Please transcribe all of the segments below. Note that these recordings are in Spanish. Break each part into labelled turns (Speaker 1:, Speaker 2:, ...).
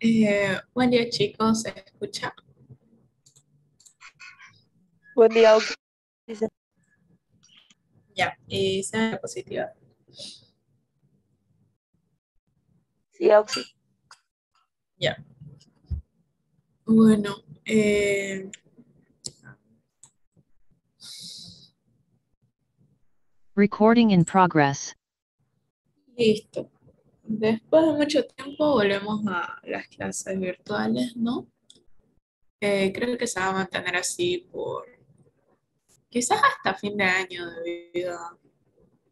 Speaker 1: Buen día chicos, ¿se escucha?
Speaker 2: Buen día, Oxy. Dice,
Speaker 1: Ya, y sea positiva.
Speaker 2: sí, Oxy.
Speaker 1: Ya, bueno, eh,
Speaker 3: Recording in progress.
Speaker 1: listo. Después de mucho tiempo volvemos a las clases virtuales, ¿no? Creo que se va a mantener así por quizás hasta fin de año debido a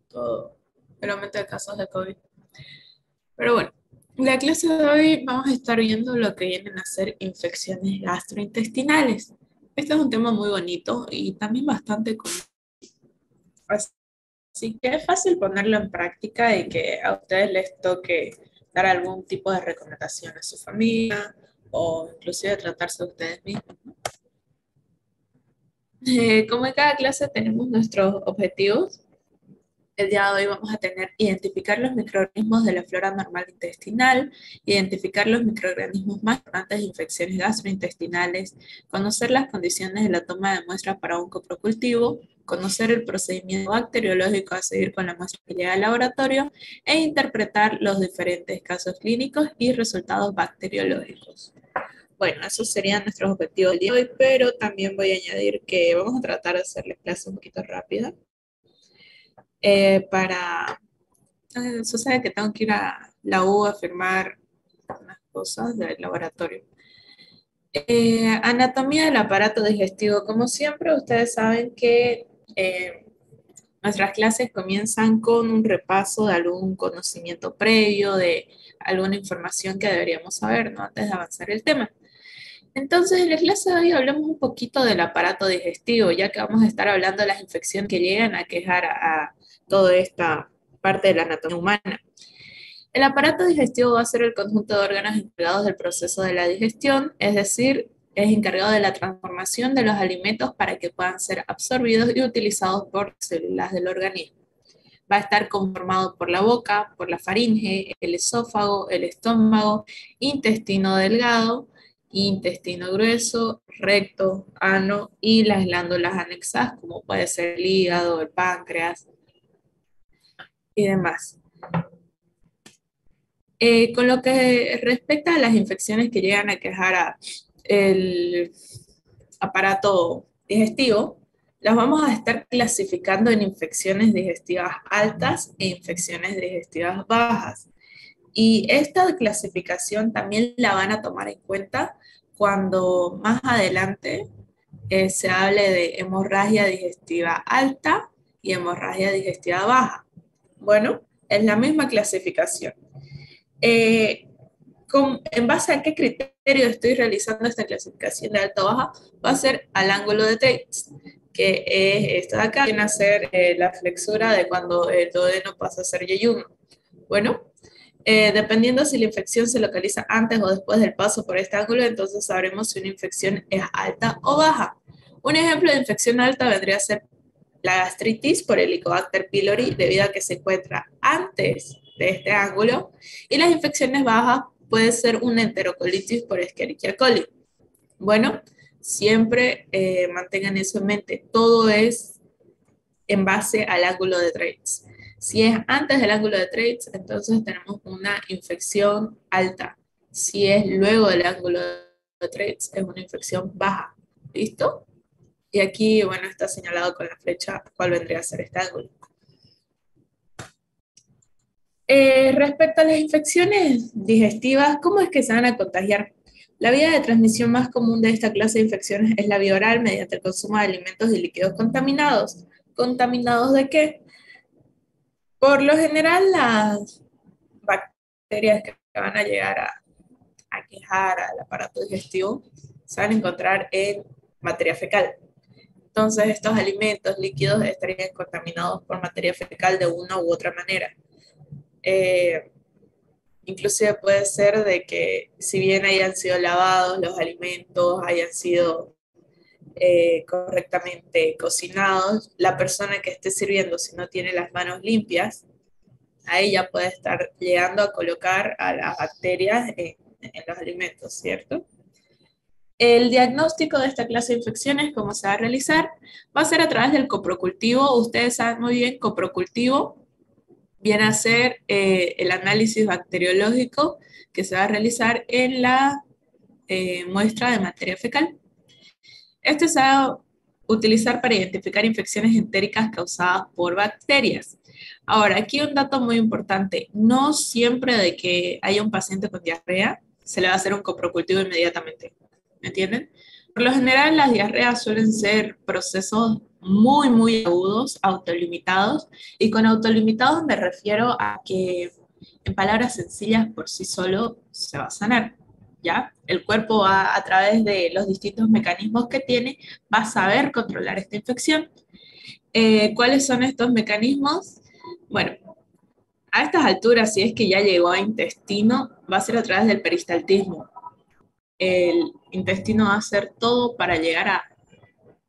Speaker 1: todo el aumento de casos de COVID. Pero bueno, la clase de hoy vamos a estar viendo lo que vienen a ser infecciones gastrointestinales. Este es un tema muy bonito y también bastante común. Así que es fácil ponerlo en práctica y que a ustedes les toque dar algún tipo de recomendación a su familia o inclusive tratarse a ustedes mismos. Como en cada clase tenemos nuestros objetivos. El día de hoy vamos a tener identificar los microorganismos de la flora normal intestinal, identificar los microorganismos más importantes de infecciones gastrointestinales, conocer las condiciones de la toma de muestras para un coprocultivo, conocer el procedimiento bacteriológico a seguir con la muestra que llega al laboratorio e interpretar los diferentes casos clínicos y resultados bacteriológicos. Bueno, esos serían nuestros objetivos del día de hoy, pero también voy a añadir que vamos a tratar de hacerles clase un poquito rápida para sucede que tengo que ir a la U a firmar unas cosas del laboratorio. Anatomía del aparato digestivo. Como siempre, ustedes saben que nuestras clases comienzan con un repaso de algún conocimiento previo, de alguna información que deberíamos saber, ¿no? Antes de avanzar el tema. Entonces, en la clase de hoy hablamos un poquito del aparato digestivo, ya que vamos a estar hablando de las infecciones que llegan a quejar a toda esta parte de la anatomía humana. El aparato digestivo va a ser el conjunto de órganos encargados del proceso de la digestión, es decir, es encargado de la transformación de los alimentos para que puedan ser absorbidos y utilizados por células del organismo. Va a estar conformado por la boca, por la faringe, el esófago, el estómago, intestino delgado, intestino grueso, recto, ano y las glándulas anexas, como puede ser el hígado, el páncreas y demás. Con lo que respecta a las infecciones que llegan a quejar a el aparato digestivo, las vamos a estar clasificando en infecciones digestivas altas e infecciones digestivas bajas. Y esta clasificación también la van a tomar en cuenta cuando más adelante se hable de hemorragia digestiva alta y hemorragia digestiva baja. Bueno, es la misma clasificación. Eh, ¿En base a qué criterio estoy realizando esta clasificación de alta o baja? Va a ser al ángulo de Tate, que es esto de acá, viene a ser la flexura de cuando el duodeno pasa a ser yeyuno. Bueno, dependiendo si la infección se localiza antes o después del paso por este ángulo, entonces sabremos si una infección es alta o baja. Un ejemplo de infección alta vendría a ser la gastritis por Helicobacter pylori debido a que se encuentra antes de este ángulo, y las infecciones bajas puede ser una enterocolitis por Escherichia coli. Bueno, siempre mantengan eso en mente, todo es en base al ángulo de Traits. Si es antes del ángulo de Traits, entonces tenemos una infección alta. Si es luego del ángulo de Traits, es una infección baja. ¿Listo? Y aquí, bueno, está señalado con la flecha cuál vendría a ser este ángulo. Respecto a las infecciones digestivas, ¿cómo es que se van a contagiar? La vía de transmisión más común de esta clase de infecciones es la vía oral mediante el consumo de alimentos y líquidos contaminados. ¿Contaminados de qué? Por lo general, las bacterias que van a llegar a quejar al aparato digestivo se van a encontrar en materia fecal. Entonces, estos alimentos líquidos estarían contaminados por materia fecal de una u otra manera. Eh, Inclusive puede ser de que si bien hayan sido lavados los alimentos, hayan sido correctamente cocinados, la persona que esté sirviendo, si no tiene las manos limpias, a ella puede estar llegando a colocar a las bacterias en los alimentos, ¿cierto? El diagnóstico de esta clase de infecciones, ¿cómo se va a realizar? Va a ser a través del coprocultivo. Ustedes saben muy bien, coprocultivo viene a ser el análisis bacteriológico que se va a realizar en la muestra de materia fecal. Este se va a utilizar para identificar infecciones entéricas causadas por bacterias. Ahora, aquí un dato muy importante. No siempre de que haya un paciente con diarrea, se le va a hacer un coprocultivo inmediatamente. ¿Me entienden? Por lo general, las diarreas suelen ser procesos muy, muy agudos, autolimitados. Y con autolimitados me refiero a que, en palabras sencillas, por sí solo se va a sanar. ¿Ya? El cuerpo va, a través de los distintos mecanismos que tiene, va a saber controlar esta infección. ¿Cuáles son estos mecanismos? Bueno, a estas alturas, si es que ya llegó a intestino, va a ser a través del peristaltismo. El intestino va a hacer todo para llegar a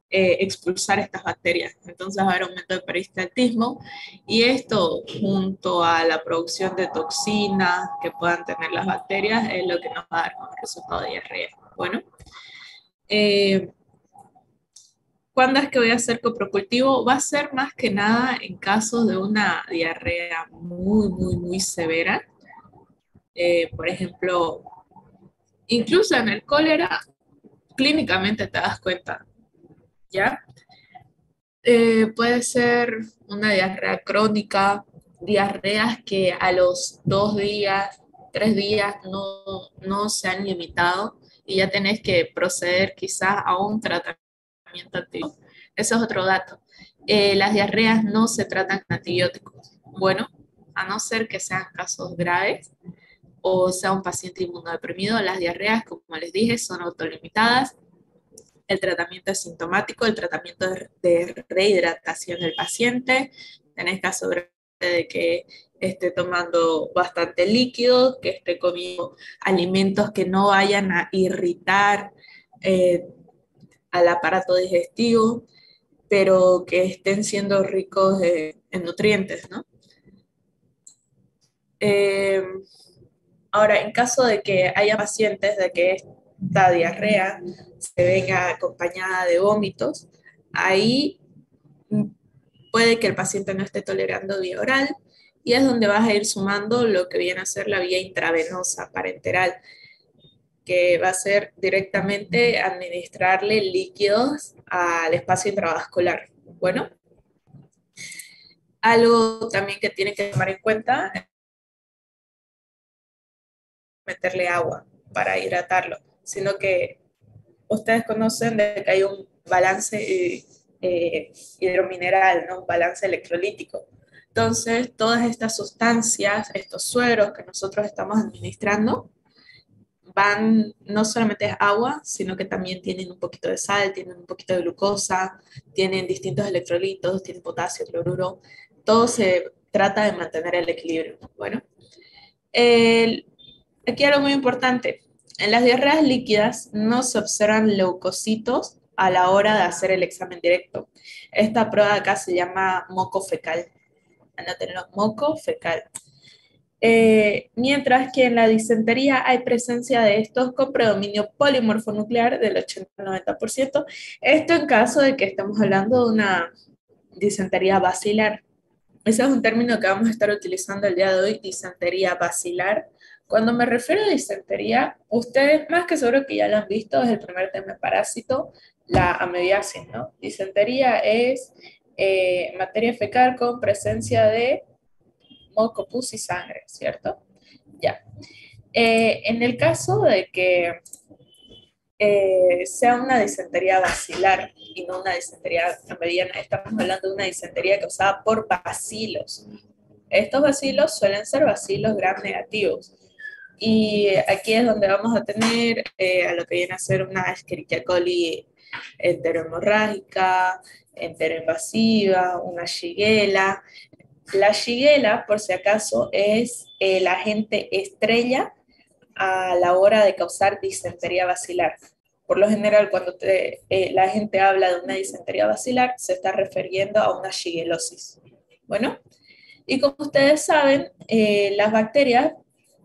Speaker 1: expulsar estas bacterias. Entonces va a haber aumento de peristaltismo y esto junto a la producción de toxinas que puedan tener las bacterias es lo que nos va a dar como resultado de diarrea. Bueno, ¿cuándo es que voy a hacer coprocultivo? Va a ser más que nada en casos de una diarrea muy, muy, muy severa. Por ejemplo, incluso en el cólera, clínicamente te das cuenta, ¿ya? Puede ser una diarrea crónica, diarreas que a los 2 días, 3 días no se han limitado y ya tenés que proceder quizás a un tratamiento antibiótico. Eso es otro dato. Las diarreas no se tratan con antibióticos. Bueno, a no ser que sean casos graves o sea un paciente inmunodeprimido, las diarreas, como les dije, son autolimitadas. El tratamiento es sintomático, el tratamiento de rehidratación del paciente. Tenés caso de que esté tomando bastante líquido, que esté comiendo alimentos que no vayan a irritar al aparato digestivo, pero que estén siendo ricos en nutrientes, ¿no? Eh, Ahora, en caso de que haya pacientes de que esta diarrea se venga acompañada de vómitos, ahí puede que el paciente no esté tolerando vía oral y es donde vas a ir sumando lo que viene a ser la vía intravenosa parenteral, que va a ser directamente administrarle líquidos al espacio intravascular. Bueno, algo también que tienen que tomar en cuenta es meterle agua para hidratarlo, sino que ustedes conocen de que hay un balance hidromineral, ¿no? Un balance electrolítico. Entonces, todas estas sustancias, estos sueros que nosotros estamos administrando, van, no solamente es agua, sino que también tienen un poquito de sal, tienen un poquito de glucosa, tienen distintos electrolitos, tienen potasio, cloruro. Todo se trata de mantener el equilibrio. Bueno, el, aquí algo muy importante. En las diarreas líquidas no se observan leucocitos a la hora de hacer el examen directo. Esta prueba acá se llama moco fecal. Anótenlo, moco fecal. Mientras que en la disentería hay presencia de estos con predominio polimorfonuclear del 80-90%. Esto en caso de que estemos hablando de una disentería basilar. Ese es un término que vamos a estar utilizando el día de hoy, disentería basilar. Cuando me refiero a disentería, ustedes más que seguro que ya lo han visto, es el primer tema de parásito, la amebiasis, ¿no? Disentería es materia fecal con presencia de moco, pus y sangre, ¿cierto? Ya. En el caso de que sea una disentería basilar y no una disentería mediana, estamos hablando de una disentería causada por bacilos. Estos bacilos suelen ser bacilos gram negativos. Y aquí es donde vamos a tener a lo que viene a ser una Escherichia coli enterohemorrágica, enteroinvasiva, una Shigella. La Shigella, por si acaso, es el agente estrella a la hora de causar disentería basilar. Por lo general, cuando la gente habla de una disentería basilar, se está refiriendo a una shigellosis. Bueno, y como ustedes saben, las bacterias,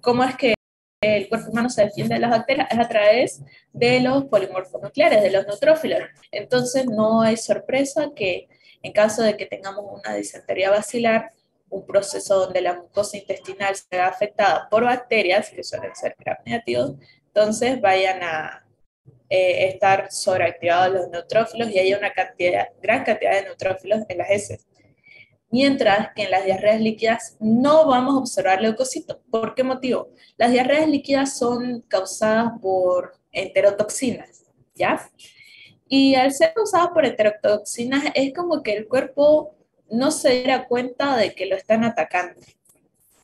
Speaker 1: ¿cómo es que el cuerpo humano se defiende de las bacterias es a través de los polimorfonucleares, de los neutrófilos. Entonces no hay sorpresa que en caso de que tengamos una disentería bacilar, un proceso donde la mucosa intestinal se vea afectada por bacterias, que suelen ser gram negativos, entonces vayan a estar sobreactivados los neutrófilos y haya una gran cantidad de neutrófilos en las heces. Mientras que en las diarreas líquidas no vamos a observar leucocitos. ¿Por qué motivo? Las diarreas líquidas son causadas por enterotoxinas, ¿ya? Y al ser causadas por enterotoxinas es como que el cuerpo no se diera cuenta de que lo están atacando.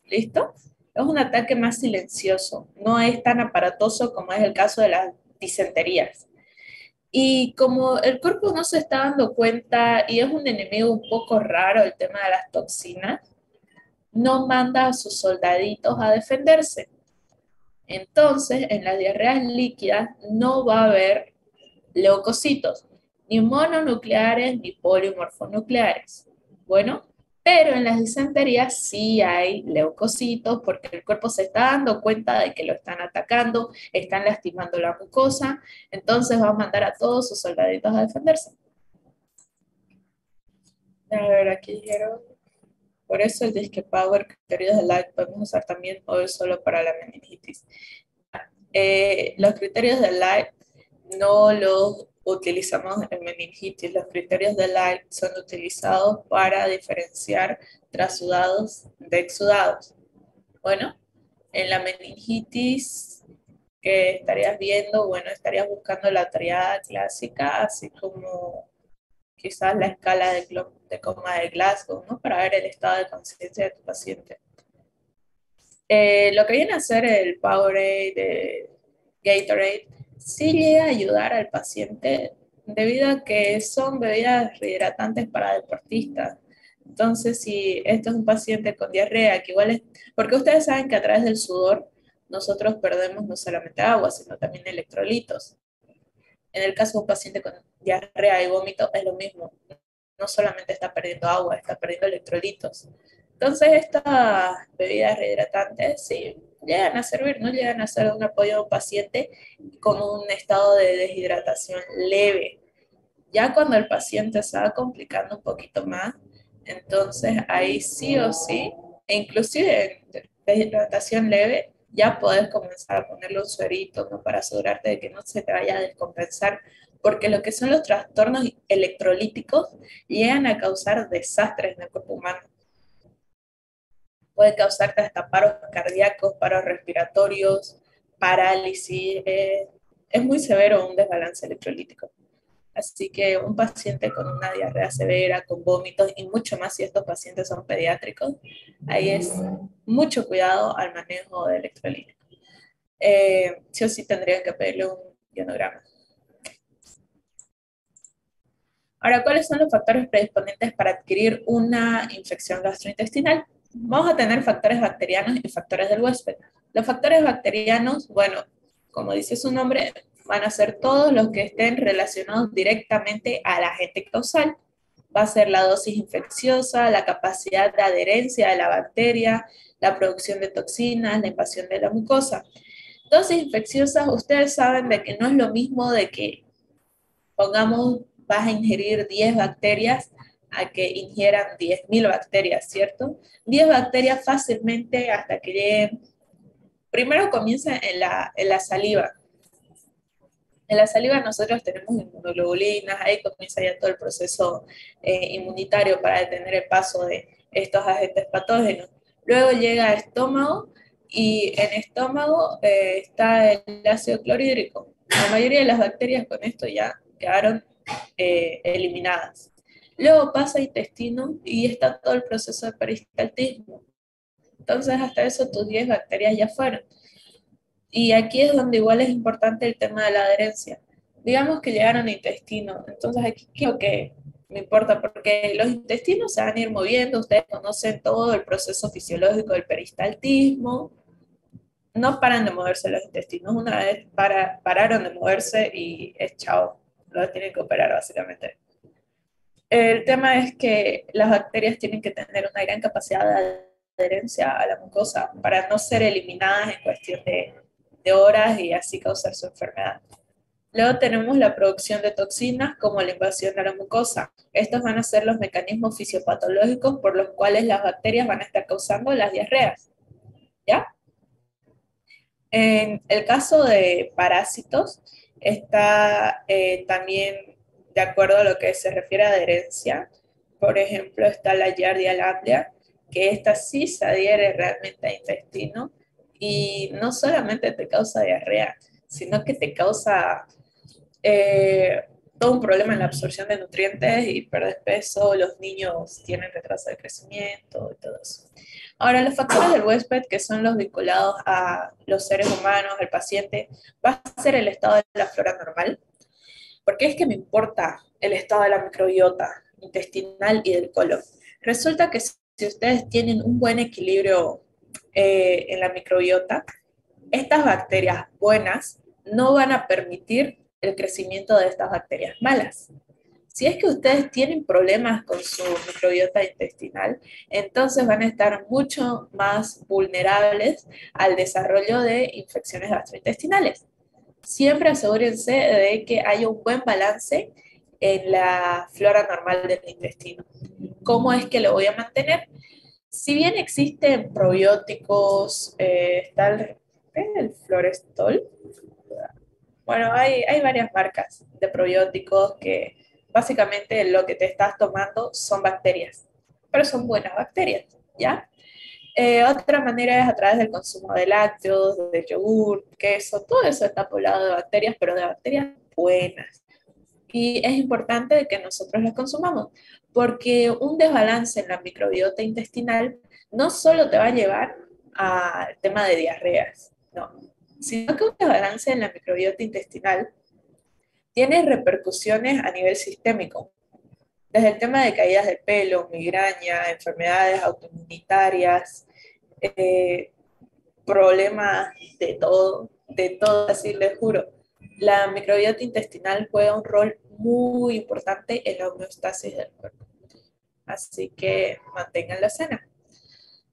Speaker 1: ¿Listo? Es un ataque más silencioso, no es tan aparatoso como es el caso de las disenterías. Y como el cuerpo no se está dando cuenta y es un enemigo un poco raro el tema de las toxinas, no manda a sus soldaditos a defenderse. Entonces, en las diarreas líquidas no va a haber leucocitos, ni mononucleares ni polimorfonucleares. Bueno, pero en las disenterías sí hay leucocitos porque el cuerpo se está dando cuenta de que lo están atacando, están lastimando la mucosa, entonces va a mandar a todos sus soldaditos a defenderse. A ver, aquí dijeron, por eso el Disque Power, criterios de Light, podemos usar también o es solo para la meningitis. Los criterios de Light no los utilizamos en meningitis. Los criterios de Light son utilizados para diferenciar trasudados de exudados. Bueno, en la meningitis que estarías viendo, bueno, estarías buscando la triada clásica, así como quizás la escala de coma de Glasgow, ¿no? Para ver el estado de conciencia de tu paciente. Lo que viene a ser el Powerade, de Gatorade, sí llega a ayudar al paciente debido a que son bebidas rehidratantes para deportistas. Entonces, si esto es un paciente con diarrea, que igual es, porque ustedes saben que a través del sudor nosotros perdemos no solamente agua, sino también electrolitos. En el caso de un paciente con diarrea y vómito es lo mismo. No solamente está perdiendo agua, está perdiendo electrolitos. Entonces estas bebidas rehidratantes sí llegan a servir, no llegan a ser un apoyo a un paciente con un estado de deshidratación leve. Ya cuando el paciente se va complicando un poquito más, entonces ahí sí o sí, e inclusive en deshidratación leve, ya podés comenzar a ponerle un suerito, ¿no? Para asegurarte de que no se te vaya a descompensar, porque lo que son los trastornos electrolíticos llegan a causar desastres en el cuerpo humano. Puede causarte hasta paros cardíacos, paros respiratorios, parálisis. Es muy severo un desbalance electrolítico. Así que un paciente con una diarrea severa, con vómitos, y mucho más si estos pacientes son pediátricos, ahí es mucho cuidado al manejo de electrolíticos. Sí o sí tendrían que pedirle un ionograma. Ahora, ¿cuáles son los factores predisponentes para adquirir una infección gastrointestinal? Vamos a tener factores bacterianos y factores del huésped. Los factores bacterianos, bueno, como dice su nombre, van a ser todos los que estén relacionados directamente al agente causal. Va a ser la dosis infecciosa, la capacidad de adherencia de la bacteria, la producción de toxinas, la invasión de la mucosa. Dosis infecciosas, ustedes saben de que no es lo mismo de que, pongamos, vas a ingerir 10 bacterias a que ingieran 10.000 bacterias, ¿cierto? 10 bacterias fácilmente hasta que lleguen, primero comienza en la saliva. En la saliva nosotros tenemos inmunoglobulinas, ahí comienza ya todo el proceso inmunitario para detener el paso de estos agentes patógenos. Luego llega al estómago y en estómago está el ácido clorhídrico. La mayoría de las bacterias con esto ya quedaron eliminadas. Luego pasa a intestino y está todo el proceso de peristaltismo. Entonces hasta eso tus 10 bacterias ya fueron. Y aquí es donde igual es importante el tema de la adherencia. Digamos que llegaron al intestino, entonces aquí ¿qué es lo que me importa? Porque los intestinos se van a ir moviendo, ustedes conocen todo el proceso fisiológico del peristaltismo, no paran de moverse los intestinos, una vez pararon de moverse y es chao, lo tienen que operar básicamente. El tema es que las bacterias tienen que tener una gran capacidad de adherencia a la mucosa para no ser eliminadas en cuestión de de horas y así causar su enfermedad. Luego tenemos la producción de toxinas como la invasión a la mucosa. Estos van a ser los mecanismos fisiopatológicos por los cuales las bacterias van a estar causando las diarreas, ¿ya? En el caso de parásitos, está también de acuerdo a lo que se refiere a adherencia. Por ejemplo, está la Giardia lamblia, que esta sí se adhiere realmente al intestino y no solamente te causa diarrea, sino que te causa eh, todo un problema en la absorción de nutrientes y perder peso, los niños tienen retraso de crecimiento y todo eso. Ahora, los factores del huésped, que son los vinculados a los seres humanos, al paciente, va a ser el estado de la flora normal. ¿Por qué es que me importa el estado de la microbiota intestinal y del colon? Resulta que si ustedes tienen un buen equilibrio en la microbiota, estas bacterias buenas no van a permitir el crecimiento de estas bacterias malas. Si es que ustedes tienen problemas con su microbiota intestinal, entonces van a estar mucho más vulnerables al desarrollo de infecciones gastrointestinales. Siempre asegúrense de que haya un buen balance en la flora normal del intestino. ¿Cómo es que lo voy a mantener? Si bien existen probióticos, está el Florestol. Bueno, hay varias marcas de probióticos que básicamente lo que te estás tomando son bacterias, pero son buenas bacterias, ¿ya? Otra manera es a través del consumo de lácteos, de yogur, queso, todo eso está poblado de bacterias, pero de bacterias buenas. Y es importante que nosotros las consumamos, porque un desbalance en la microbiota intestinal no solo te va a llevar al tema de diarreas, no, sino que un desbalance en la microbiota intestinal tiene repercusiones a nivel sistémico, desde el tema de caídas de pelo, migraña, enfermedades autoinmunitarias, eh, problemas de todo, así les juro. La microbiota intestinal juega un rol muy importante en la homeostasis del cuerpo. Así que manténganla sana.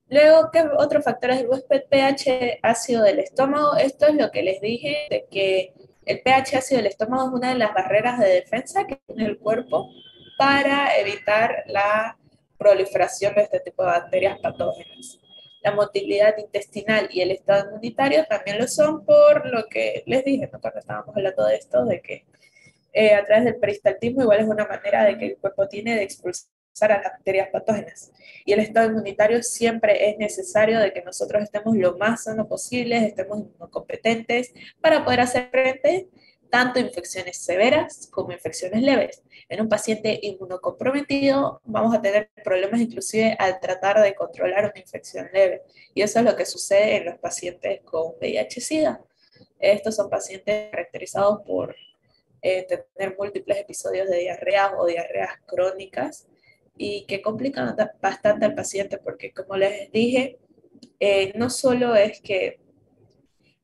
Speaker 1: Luego, ¿qué otros factores del huésped? pH ácido del estómago. Esto es lo que les dije, de que el pH ácido del estómago es una de las barreras de defensa que tiene el cuerpo para evitar la proliferación de este tipo de bacterias patógenas. La motilidad intestinal y el estado inmunitario también lo son por lo que les dije, ¿no? Cuando estábamos hablando de esto, de que a través del peristaltismo igual es una manera de que el cuerpo tiene de expulsar a las bacterias patógenas. Y el estado inmunitario siempre es necesario de que nosotros estemos lo más sanos posibles, estemos inmunocompetentes para poder hacer frente tanto a infecciones severas como infecciones leves. En un paciente inmunocomprometido vamos a tener problemas inclusive al tratar de controlar una infección leve. Y eso es lo que sucede en los pacientes con VIH-Sida. Estos son pacientes caracterizados por tener múltiples episodios de diarrea o diarreas crónicas y que complican bastante al paciente porque, como les dije, no solo es que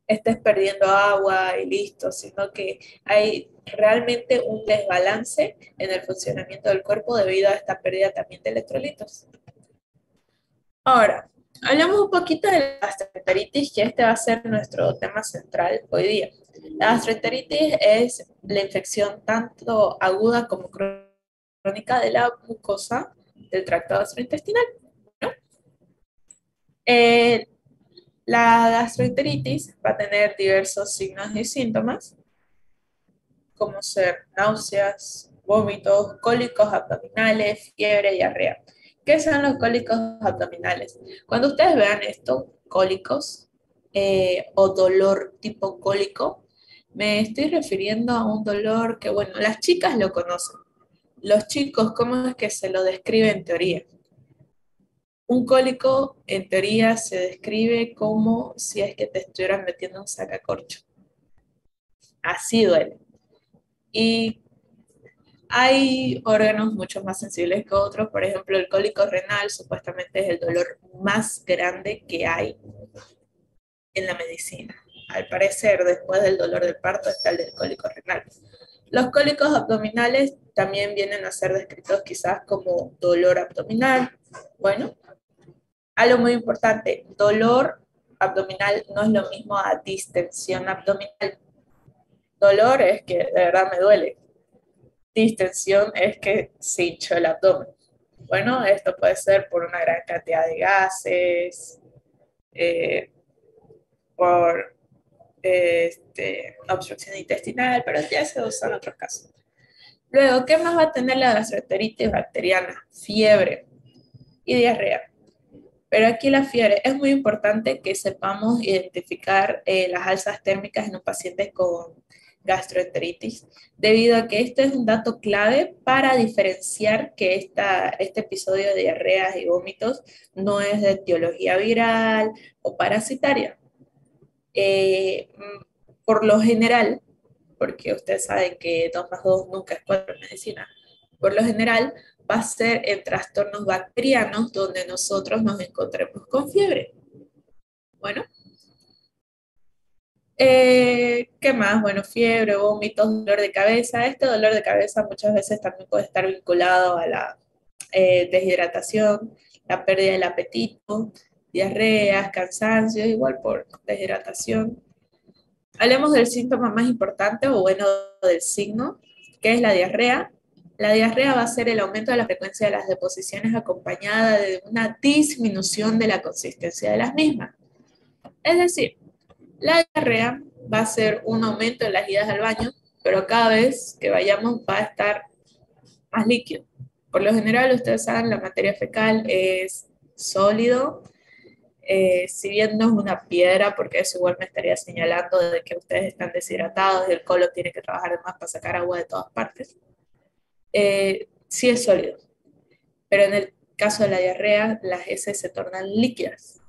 Speaker 1: estés perdiendo agua y listo, sino que hay realmente un desbalance en el funcionamiento del cuerpo debido a esta pérdida también de electrolitos. Ahora, hablamos un poquito de la gastroenteritis, que este va a ser nuestro tema central hoy día. La gastroenteritis es la infección tanto aguda como crónica de la mucosa del tracto gastrointestinal, ¿no? Eh, la gastroenteritis va a tener diversos signos y síntomas, como ser náuseas, vómitos, cólicos abdominales, fiebre y diarrea. ¿Qué son los cólicos abdominales? Cuando ustedes vean estos cólicos o dolor tipo cólico, me estoy refiriendo a un dolor que, bueno, las chicas lo conocen. Los chicos, ¿cómo es que se lo describe en teoría? Un cólico, en teoría, se describe como si es que te estuvieran metiendo un sacacorcho. Así duele. Y hay órganos mucho más sensibles que otros, por ejemplo, el cólico renal supuestamente es el dolor más grande que hay en la medicina. Al parecer, después del dolor del parto está el del cólico renal. Los cólicos abdominales también vienen a ser descritos quizás como dolor abdominal. Bueno, algo muy importante, dolor abdominal no es lo mismo a distensión abdominal. Dolor es que de verdad me duele. Distensión es que se hinchó el abdomen. Bueno, esto puede ser por una gran cantidad de gases, eh, por obstrucción intestinal, pero ya se usan otros casos. Luego, ¿qué más va a tener la gastroenteritis bacteriana? Fiebre y diarrea. Pero aquí la fiebre es muy importante que sepamos identificar las alzas térmicas en los pacientes con gastroenteritis, debido a que esto es un dato clave para diferenciar que este episodio de diarreas y vómitos no es de etiología viral o parasitaria. Por lo general, porque usted sabe que 2 más 2 nunca es 4 en medicina, por lo general va a ser en trastornos bacterianos donde nosotros nos encontremos con fiebre. Bueno, ¿qué más? Bueno, fiebre, vómitos, dolor de cabeza. Este dolor de cabeza muchas veces también puede estar vinculado a la deshidratación, la pérdida del apetito, diarreas, cansancio, igual por deshidratación. Hablemos del síntoma más importante o bueno del signo, que es la diarrea. La diarrea va a ser el aumento de la frecuencia de las deposiciones acompañada de una disminución de la consistencia de las mismas. Es decir, la diarrea va a ser un aumento de las idas al baño, pero cada vez que vayamos va a estar más líquido. Por lo general, ustedes saben, la materia fecal es sólido, si bien no es una piedra, porque eso igual me estaría señalando de que ustedes están deshidratados y el colon tiene que trabajar más para sacar agua de todas partes, sí es sólido. Pero en el caso de la diarrea, las heces se tornan líquidas.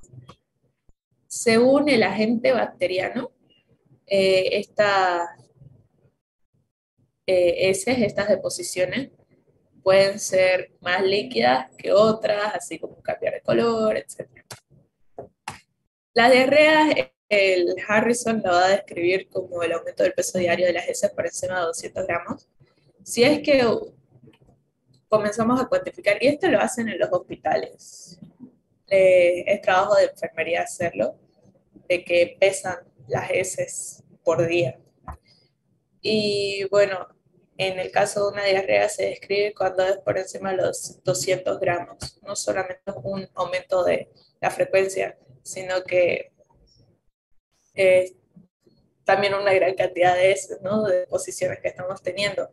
Speaker 1: Según el agente bacteriano, estas heces, estas deposiciones, pueden ser más líquidas que otras, así como cambiar de color, etc. La diarrea, el Harrison la va a describir como el aumento del peso diario de las heces por encima de 200 gramos. Si es que comenzamos a cuantificar, y esto lo hacen en los hospitales, es trabajo de enfermería hacerlo, de que pesan las heces por día. Y bueno, en el caso de una diarrea se describe cuando es por encima de los 200 gramos. No solamente un aumento de la frecuencia, sino que eh, también una gran cantidad de eso, ¿no? De posiciones que estamos teniendo.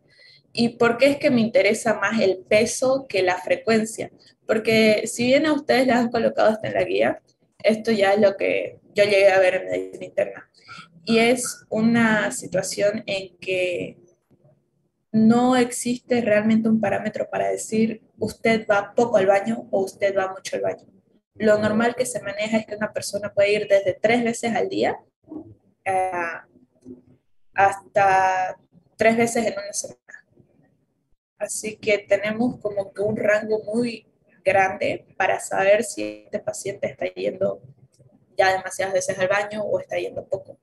Speaker 1: ¿Y por qué es que me interesa más el peso que la frecuencia? Porque si bien a ustedes les han colocado esto en la guía, esto ya es lo que yo llegué a ver en medicina interna. Y es una situación en que no existe realmente un parámetro para decir usted va poco al baño o usted va mucho al baño. Lo normal que se maneja es que una persona puede ir desde 3 veces al día hasta 3 veces en una semana. Así que tenemos como que un rango muy grande para saber si este paciente está yendo ya demasiadas veces al baño o está yendo poco.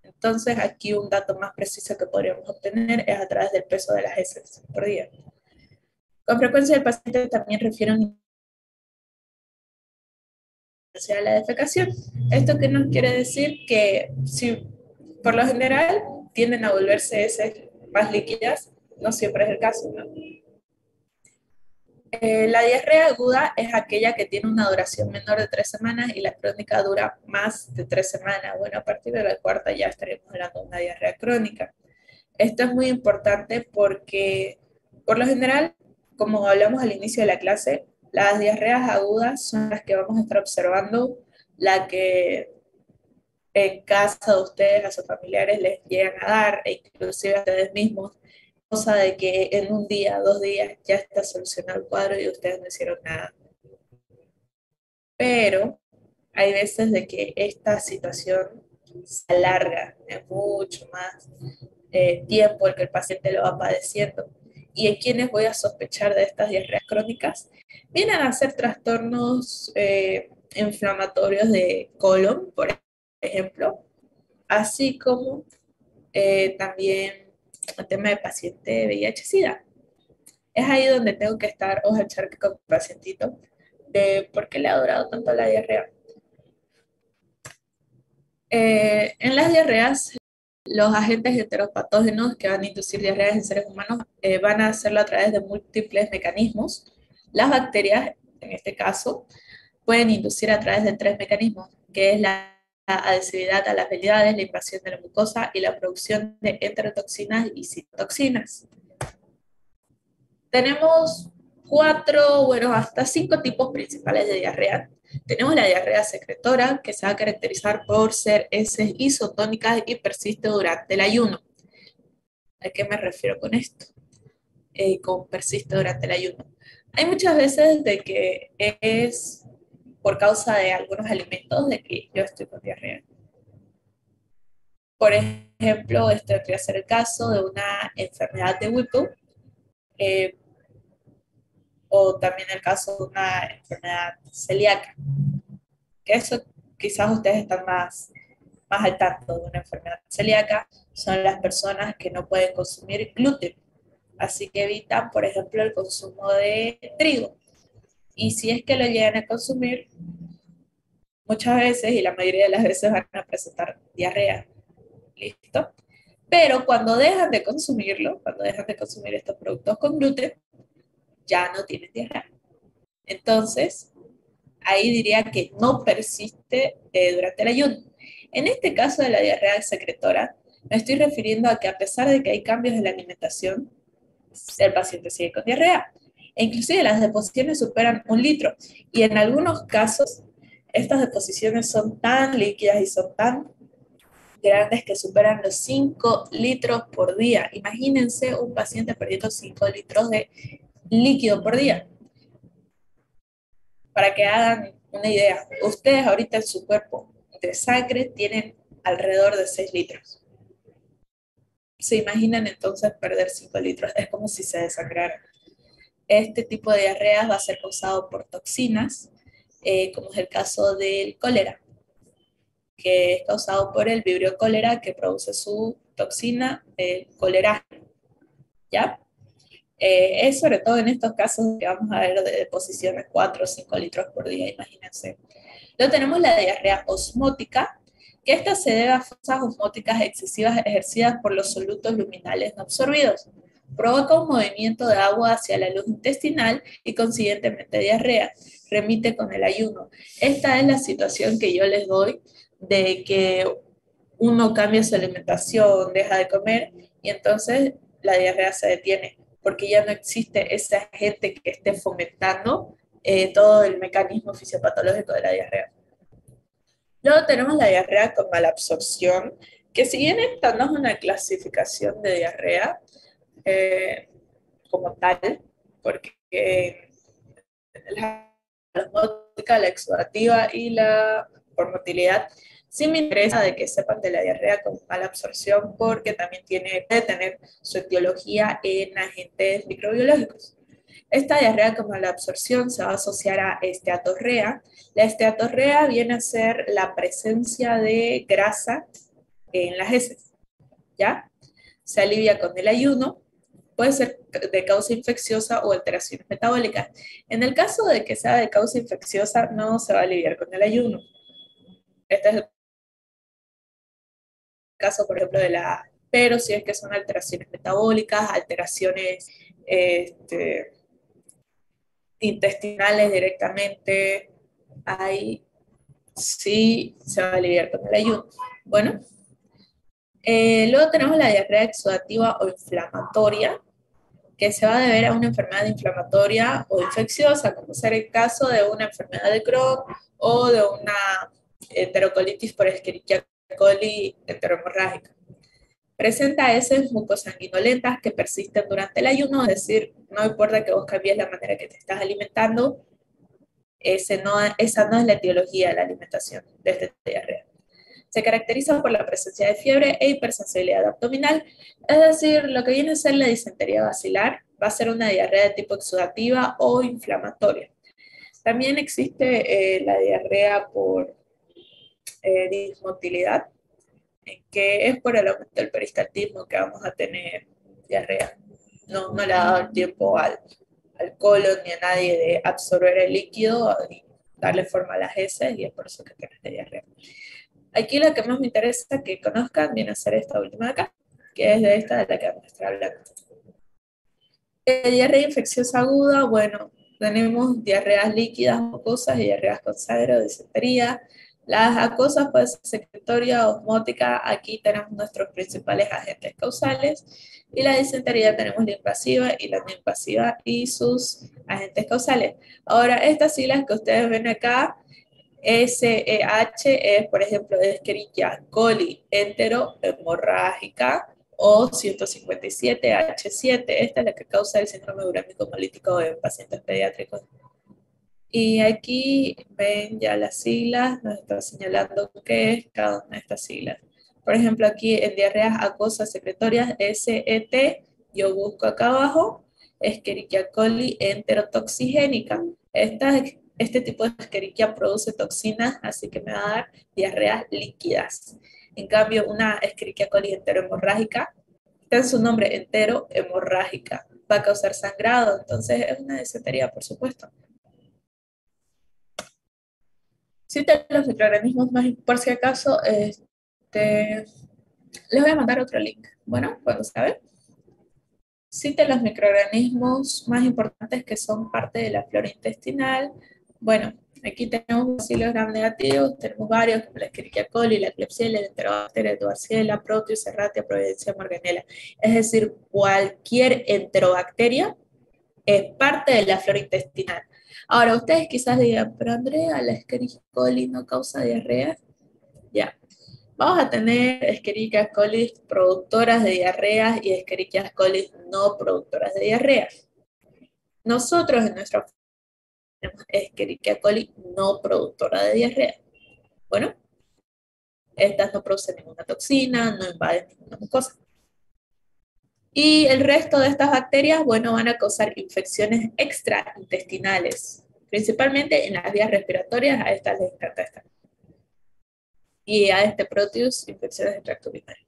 Speaker 1: Entonces, aquí un dato más preciso que podríamos obtener es a través del peso de las heces por día. Con frecuencia el paciente también refiere a una intensidad de la defecación. ¿Esto qué nos quiere decir? Que si por lo general tienden a volverse heces más líquidas, no siempre es el caso, ¿no? La diarrea aguda es aquella que tiene una duración menor de 3 semanas y la crónica dura más de 3 semanas. Bueno, a partir de la cuarta ya estaremos hablando de una diarrea crónica. Esto es muy importante porque, por lo general, como hablamos al inicio de la clase, las diarreas agudas son las que vamos a estar observando, la que en casa de ustedes, a sus familiares les llegan a dar, e inclusive a ustedes mismos, cosa de que en un día, 2 días, ya está solucionado el cuadro y ustedes no hicieron nada. Pero hay veces de que esta situación se alarga es mucho más tiempo el que el paciente lo va padeciendo. ¿Y en quienes voy a sospechar de estas diarreas crónicas? Vienen a ser trastornos inflamatorios de colon, por ejemplo, así como también el tema de paciente VIH-Sida. Es ahí donde tengo que estar hoja charque con el pacientito de por qué le ha durado tanto la diarrea. En las diarreas, los agentes heteropatógenos que van a inducir diarreas en seres humanos van a hacerlo a través de múltiples mecanismos. Las bacterias, en este caso, pueden inducir a través de tres mecanismos, que es la adhesividad a las vialidades, la invasión de la mucosa y la producción de enterotoxinas y citotoxinas. Tenemos cuatro, bueno, hasta cinco tipos principales de diarrea. Tenemos la diarrea secretora, que se va a caracterizar por ser heces isotónicas y persiste durante el ayuno. ¿A qué me refiero con esto? Con persiste durante el ayuno. Hay muchas veces de que es por causa de algunos alimentos de que yo estoy con diarrea. Por ejemplo, este podría ser el caso de una enfermedad de Whipple, eh, o también el caso de una enfermedad celíaca, que eso quizás ustedes están más al tanto de una enfermedad celíaca, son las personas que no pueden consumir gluten, así que evitan, por ejemplo, el consumo de trigo. Y si es que lo llegan a consumir, muchas veces, y la mayoría de las veces van a presentar diarrea, ¿listo? Pero cuando dejan de consumirlo, cuando dejan de consumir estos productos con gluten, ya no tienen diarrea. Entonces, ahí diría que no persiste durante el ayuno. En este caso de la diarrea secretora, me estoy refiriendo a que a pesar de que hay cambios en la alimentación, el paciente sigue con diarrea. E inclusive las deposiciones superan 1 litro. Y en algunos casos, estas deposiciones son tan líquidas y son tan grandes que superan los 5 litros por día. Imagínense un paciente perdiendo 5 litros de líquido por día. Para que hagan una idea, ustedes ahorita en su cuerpo de sangre tienen alrededor de 6 litros. ¿Se imaginan entonces perder 5 litros? Es como si se desangrara. Este tipo de diarreas va a ser causado por toxinas, como es el caso del cólera, que es causado por el vibrio cólera que produce su toxina, el colerágeno, ¿ya? Es sobre todo en estos casos que vamos a ver de deposiciones 4 o 5 litros por día, imagínense. Luego tenemos la diarrea osmótica, que esta se debe a fuerzas osmóticas excesivas ejercidas por los solutos luminales no absorbidos. Provoca un movimiento de agua hacia la luz intestinal y consiguientemente diarrea. Remite con el ayuno. Esta es la situación que yo les doy de que uno cambia su alimentación, deja de comer y entonces la diarrea se detiene porque ya no existe ese agente que esté fomentando todo el mecanismo fisiopatológico de la diarrea. Luego tenemos la diarrea con malabsorción, que si bien esta no es una clasificación de diarrea como tal, porque la osmótica, la exudativa y la por motilidad, sí me interesa de que sepan de la diarrea con mala absorción porque también puede tener su etiología en agentes microbiológicos. Esta diarrea con mala absorción se va a asociar a esteatorrea. La esteatorrea viene a ser la presencia de grasa en las heces, ¿ya? Se alivia con el ayuno, puede ser de causa infecciosa o alteraciones metabólicas. En el caso de que sea de causa infecciosa, no se va a aliviar con el ayuno. Este es el caso, por ejemplo, pero si es que son alteraciones metabólicas, alteraciones intestinales directamente, ahí sí se va a aliviar con el ayuno. Bueno, luego tenemos la diarrea exudativa o inflamatoria, que se va a deber a una enfermedad inflamatoria o infecciosa, como ser el caso de una enfermedad de Crohn o de una enterocolitis por Escherichia coli enterohemorrágica. Presenta heces mucosanguinolentas que persisten durante el ayuno, es decir, no importa que vos cambies la manera que te estás alimentando, esa no es la etiología de la alimentación de esta diarrea. Se caracteriza por la presencia de fiebre e hipersensibilidad abdominal, es decir, lo que viene a ser la disentería basilar va a ser una diarrea de tipo exudativa o inflamatoria. También existe la diarrea por dismotilidad, que es por el aumento del peristaltismo que vamos a tener diarrea. No le ha dado el tiempo al colon ni a nadie de absorber el líquido y darle forma a las heces y es por eso que tienes diarrea. Aquí lo que más me interesa que conozcan viene a ser esta última de acá, que es de esta de la que vamos a estar hablando. Diarrea infecciosa aguda, bueno, tenemos diarreas líquidas, mucosas y diarreas con sangre o disentería. Las acuosas pueden ser secretoria, osmótica, aquí tenemos nuestros principales agentes causales. Y la disentería tenemos la invasiva y la no invasiva y sus agentes causales. Ahora, estas siglas que ustedes ven acá, SEH es, por ejemplo, Escherichia coli enterohemorrágica o 157H7. Esta es la que causa el síndrome urémico hemolítico en pacientes pediátricos. Y aquí ven ya las siglas, nos está señalando qué es cada una de estas siglas. Por ejemplo, aquí en diarreas acuosas secretorias, SET, yo busco acá abajo, Escherichia coli enterotoxigénica. Este tipo de Escherichia produce toxinas, así que me va a dar diarreas líquidas. En cambio, una Escherichia coli enterohemorrágica, está en su nombre entero, hemorrágica, va a causar sangrado, entonces es una disentería, por supuesto. Cita los microorganismos más, por si acaso, les voy a mandar otro link. Bueno, cuando sabe. Cite los microorganismos más importantes que son parte de la flora intestinal. Bueno, aquí tenemos bacilos gram negativos, tenemos varios, como la Escherichia coli, la Klebsiella, la Enterobacter, la Klebsiella, Proteus, Serratia, Providencia, Morganella. Es decir, cualquier enterobacteria es parte de la flora intestinal. Ahora, ustedes quizás digan, pero Andrea, la Escherichia coli no causa diarrea. Ya, vamos a tener Escherichia coli productoras de diarreas y Escherichia coli no productoras de diarreas. Nosotros en nuestra tenemos Escherichia coli no productora de diarrea. Bueno, estas no producen ninguna toxina, no invaden ninguna mucosa. Y el resto de estas bacterias, bueno, van a causar infecciones extraintestinales, principalmente en las vías respiratorias, a estas les encanta esta. Y a este Proteus, infecciones de tracto urinario.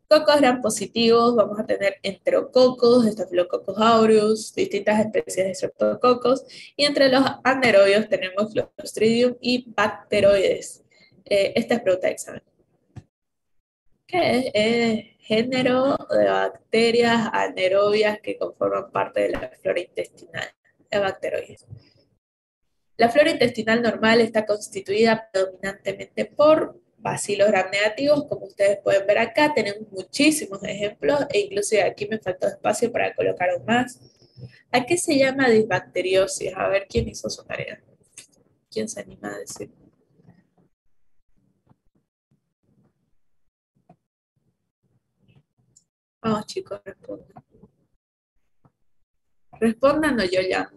Speaker 1: Cocos gram positivos, vamos a tener enterococos, Staphylococcus aureus, distintas especies de streptococos, y entre los anaerobios tenemos Clostridium y bacteroides. Esta es pregunta de examen. ¿Qué es? Género de bacterias anaerobias que conforman parte de la flora intestinal, de bacteroides. La flora intestinal normal está constituida predominantemente por bacilos gram negativos, como ustedes pueden ver acá, tenemos muchísimos ejemplos e inclusive aquí me faltó espacio para colocar aún más. ¿A qué se llama disbacteriosis? A ver quién hizo su tarea. ¿Quién se anima a decir? Vamos chicos, respondan. Respondan o yo ya.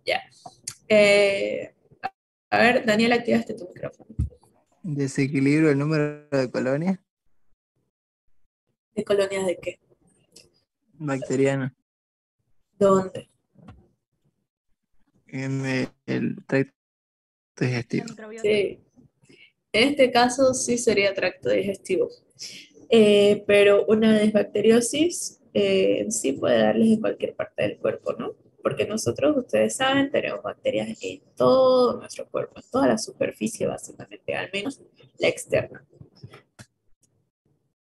Speaker 1: Ya. Eh, a ver, Daniel, activaste tu micrófono.
Speaker 4: Desequilibrio del número de colonias
Speaker 1: ¿De colonias de qué?
Speaker 4: bacterianas
Speaker 1: ¿Dónde?
Speaker 4: en el tracto digestivo.
Speaker 1: Sí. En este caso sí sería tracto digestivo. Pero una desbacteriosis en sí puede darles en cualquier parte del cuerpo, ¿no? Porque nosotros, ustedes saben, tenemos bacterias en todo nuestro cuerpo, en toda la superficie básicamente, al menos la externa.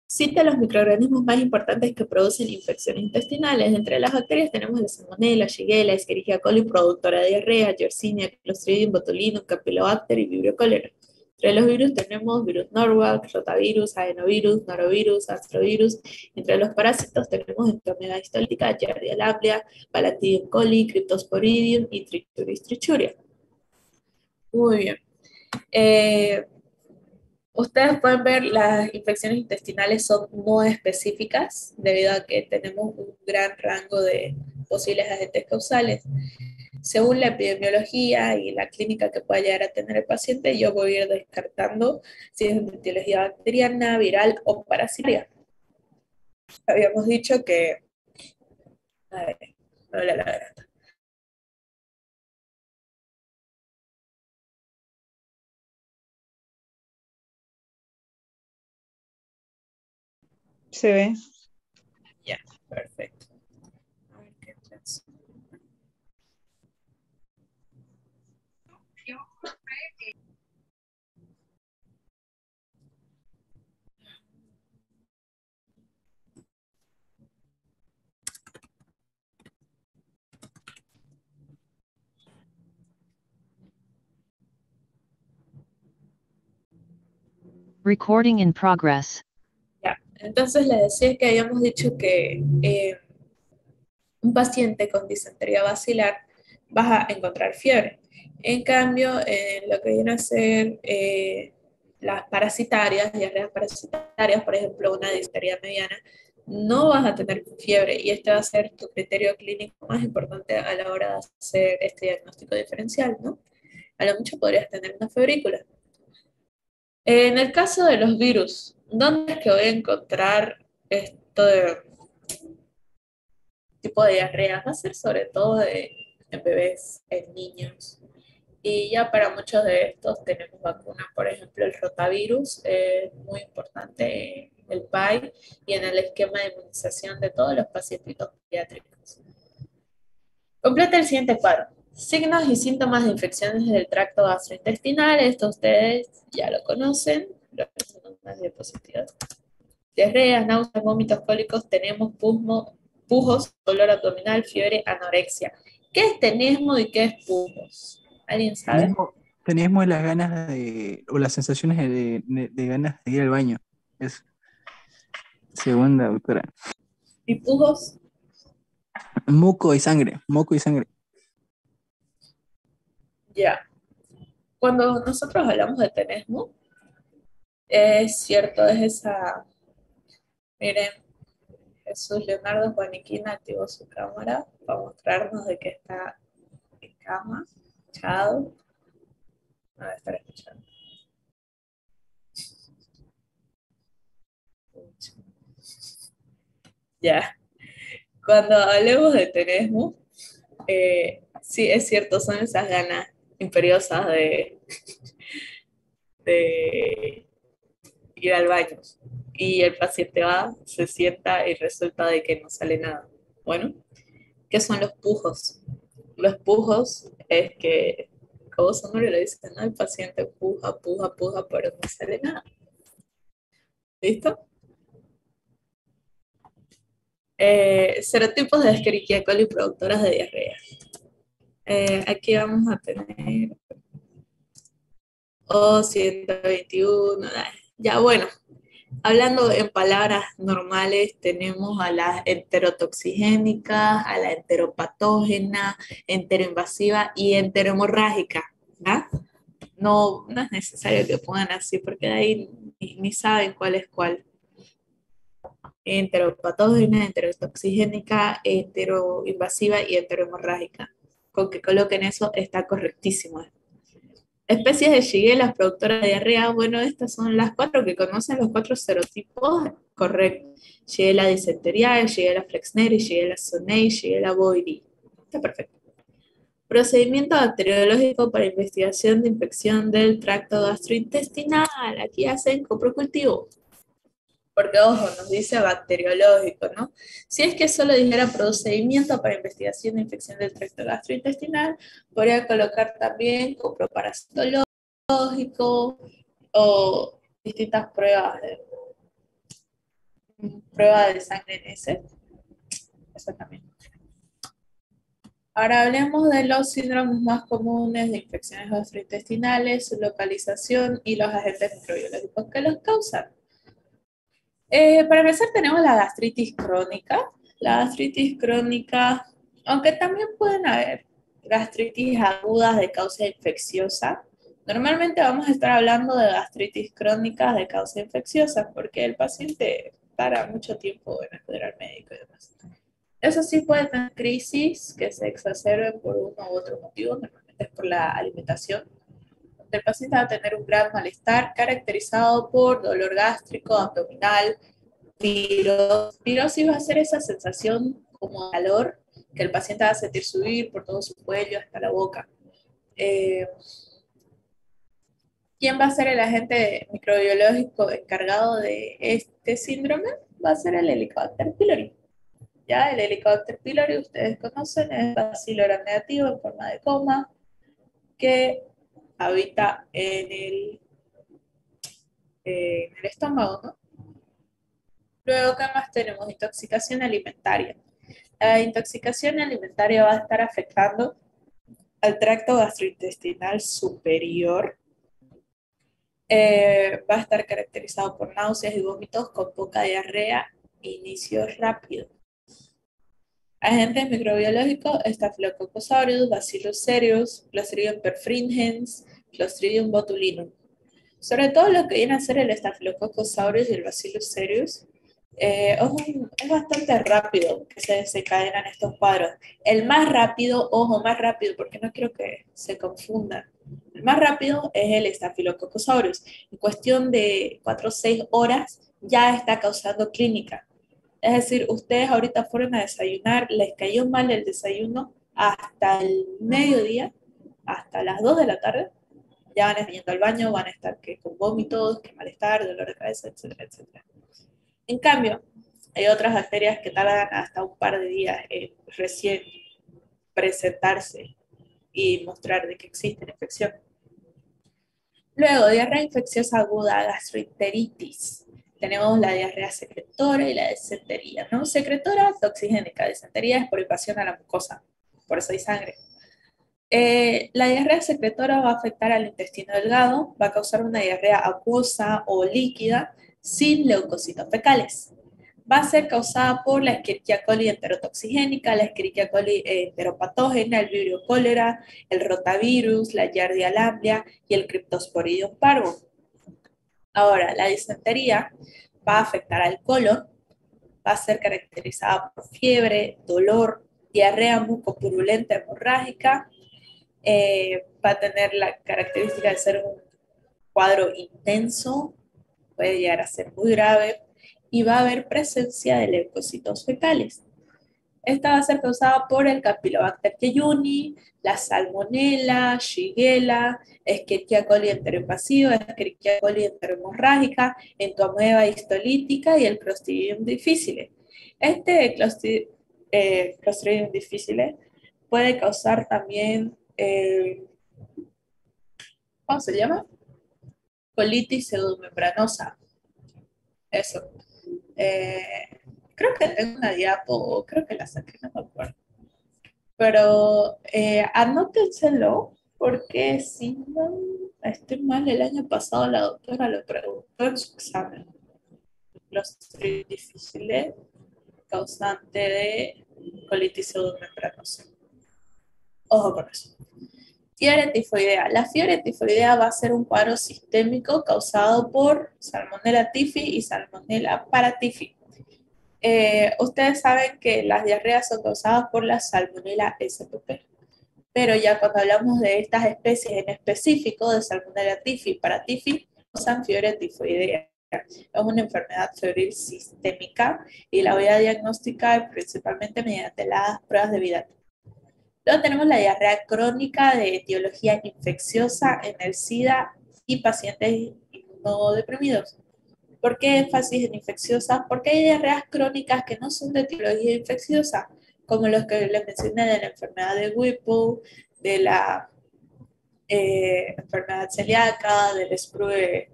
Speaker 1: Cita los microorganismos más importantes que producen infecciones intestinales. Entre las bacterias tenemos la Salmonella, Shigella, Escherichia coli, productora de diarrea, Yersinia, Clostridium botulinum, Campylobacter y Vibrio cholera. Entre los virus tenemos virus Norwalk, rotavirus, adenovirus, norovirus, astrovirus. Entre los parásitos tenemos enfermedad histolítica, Giardia lamblia, Bacillium coli, Cryptosporidium y Trichuris trichuria. Muy bien. Ustedes pueden ver las infecciones intestinales son no específicas debido a que tenemos un gran rango de posibles agentes causales. Según la epidemiología y la clínica que pueda llegar a tener el paciente, yo voy a ir descartando si es de etiología bacteriana, viral o parasitaria. Habíamos dicho que... A ver, me duele la garganta.
Speaker 5: Se ve.
Speaker 1: Ya, perfecto. A ver qué pasa.
Speaker 3: Recording in progress.
Speaker 1: Ya, entonces les decía que habíamos dicho que un paciente con disentería basilar vas a encontrar fiebre. En cambio, lo que viene a ser las parasitarias, diarreas parasitarias, por ejemplo, una disentería mediana, no vas a tener fiebre y este va a ser tu criterio clínico más importante a la hora de hacer este diagnóstico diferencial, ¿no? A lo mucho podrías tener una febrícula. En el caso de los virus, ¿dónde es que voy a encontrar esto de tipo de diarrea? Va a ser sobre todo en bebés, en niños. Y ya para muchos de estos tenemos vacunas, por ejemplo, el rotavirus, es muy importante en el PAI y en el esquema de inmunización de todos los pacientes pediátricos. Completa el siguiente cuadro. Signos y síntomas de infecciones del tracto gastrointestinal. Esto ustedes ya lo conocen. Lo ven en unas diapositivas. Diarreas, náuseas, vómitos, cólicos, tenemos pujos, dolor abdominal, fiebre, anorexia. ¿Qué es tenesmo y qué es pujos? ¿Alguien sabe?
Speaker 4: Tenemos las ganas de, o las sensaciones de ganas de ir al baño. Es segunda, doctora.
Speaker 1: ¿Y pujos?
Speaker 4: Moco y sangre, moco y sangre.
Speaker 1: Ya. Cuando nosotros hablamos de tenesmo, es cierto, es esa... Miren, Jesús Leonardo Juaniquina activó su cámara para mostrarnos de que está en cama, echado. No debe estar escuchando. Ya. Cuando hablemos de tenesmo, sí, es cierto, son esas ganas imperiosas de ir al baño. Y el paciente va, se sienta y resulta de que no sale nada. Bueno, ¿qué son los pujos? Los pujos es que, como su nombre lo dice, ¿no? El paciente puja, puja, puja, pero no sale nada. ¿Listo? Serotipos de Escherichia coli productoras de diarrea. Aquí vamos a tener O121. Ya bueno, hablando en palabras normales, tenemos a las enterotoxigénicas, a la enteropatógena, enteroinvasiva y enteromorrágica, ¿verdad? No, no es necesario que pongan así porque de ahí ni saben cuál es cuál. Enteropatógena, enterotoxigénica, enteroinvasiva y enteromorrágica. Con que coloquen eso está correctísimo. Especies de Shigella productoras de diarrea, bueno, estas son las cuatro que conocen los cuatro serotipos, correcto. Shigella disenterial, Shigella flexneri, Shigella sonei, Shigella boyeri. Está perfecto. Procedimiento bacteriológico para investigación de infección del tracto gastrointestinal. Aquí hacen coprocultivo. Porque, ojo, nos dice bacteriológico, ¿no? Si es que solo dijera procedimiento para investigación de infección del tracto gastrointestinal, podría colocar también coproparasitológico o distintas pruebas de sangre en ese. Eso también. Ahora hablemos de los síndromes más comunes de infecciones gastrointestinales, su localización y los agentes microbiológicos que los causan. Para empezar tenemos la gastritis crónica. La gastritis crónica, aunque también pueden haber gastritis agudas de causa infecciosa, normalmente vamos a estar hablando de gastritis crónicas de causa infecciosa porque el paciente para mucho tiempo en acudir al médico y demás. Eso sí puede tener crisis que se exacerben por uno u otro motivo, normalmente es por la alimentación. El paciente va a tener un gran malestar caracterizado por dolor gástrico, abdominal, pirosis va a ser esa sensación como calor que el paciente va a sentir subir por todo su cuello hasta la boca. ¿Quién va a ser el agente microbiológico encargado de este síndrome? Va a ser el Helicobacter pylori. Ya, el Helicobacter pylori, ustedes conocen, es bacilo gram negativo en forma de coma, que habita en el estómago, ¿no? Luego, ¿qué más tenemos? Intoxicación alimentaria. La intoxicación alimentaria va a estar afectando al tracto gastrointestinal superior. Va a estar caracterizado por náuseas y vómitos con poca diarrea, inicio rápido. Agentes microbiológicos: Staphylococcus aureus, Bacillus cereus, Clostridium perfringens, Clostridium botulinum. Sobre todo lo que viene a ser el Staphylococcus aureus y el Bacillus cereus, es bastante rápido que se desencadenan estos cuadros. El más rápido, ojo, más rápido, porque no quiero que se confundan. El más rápido es el Staphylococcus aureus. En cuestión de 4 o 6 horas ya está causando clínica. Es decir, ustedes ahorita fueron a desayunar, les cayó mal el desayuno hasta el mediodía, hasta las 2 de la tarde, ya van a estar yendo al baño, van a estar que con vómitos, que malestar, dolor de cabeza, etcétera, etcétera. En cambio, hay otras bacterias que tardan hasta un par de días en recién presentarse y mostrar de que existe la infección. Luego, diarrea infecciosa aguda, gastroenteritis. Tenemos la diarrea secretora y la disentería, ¿no? Secretora, toxigénica. Disentería es por invasión a la mucosa, por eso hay sangre. La diarrea secretora va a afectar al intestino delgado, va a causar una diarrea acuosa o líquida sin leucocitos fecales. Va a ser causada por la Escherichia coli enterotoxigénica, la Escherichia coli enteropatógena, el Vibrio cólera, el rotavirus, la Giardia lamblia y el Cryptosporidium parvum. Ahora, la disentería va a afectar al colon, va a ser caracterizada por fiebre, dolor, diarrea mucopurulenta hemorrágica, va a tener la característica de ser un cuadro intenso, puede llegar a ser muy grave, y va a haber presencia de leucocitos fecales. Esta va a ser causada por el Campylobacter jejuni, la Salmonella, Shigella, Escherichia coli enteroinvasiva, Escherichia coli enterohemorrágica, Entomoeba histolítica y el Clostridium difficile. Este Clostridium difficile puede causar también, ¿cómo se llama? Colitis pseudomembranosa. Eso. Creo que tengo una diapo, creo que la saqué, no me acuerdo. Pero anótenselo, porque si no estoy mal, el año pasado la doctora lo preguntó en su examen. Los difíciles causante de colitis pseudomembranosa. Ojo con eso. Fiebre tifoidea. La fiebre tifoidea va a ser un cuadro sistémico causado por Salmonella typhi y Salmonella paratyphi. Ustedes saben que las diarreas son causadas por la Salmonella spp, pero ya cuando hablamos de estas especies en específico, de Salmonella typhi y paratyphi, causan fiebre tifoidea. Es una enfermedad febril sistémica y la voy a diagnosticar principalmente mediante las pruebas de Vidato. Luego tenemos la diarrea crónica de etiología infecciosa en el SIDA y pacientes inmunodeprimidos. ¿Por qué énfasis en infecciosas? Porque hay diarreas crónicas que no son de etiología infecciosa, como los que les mencioné de la enfermedad de Whipple, de la enfermedad celíaca, del sprue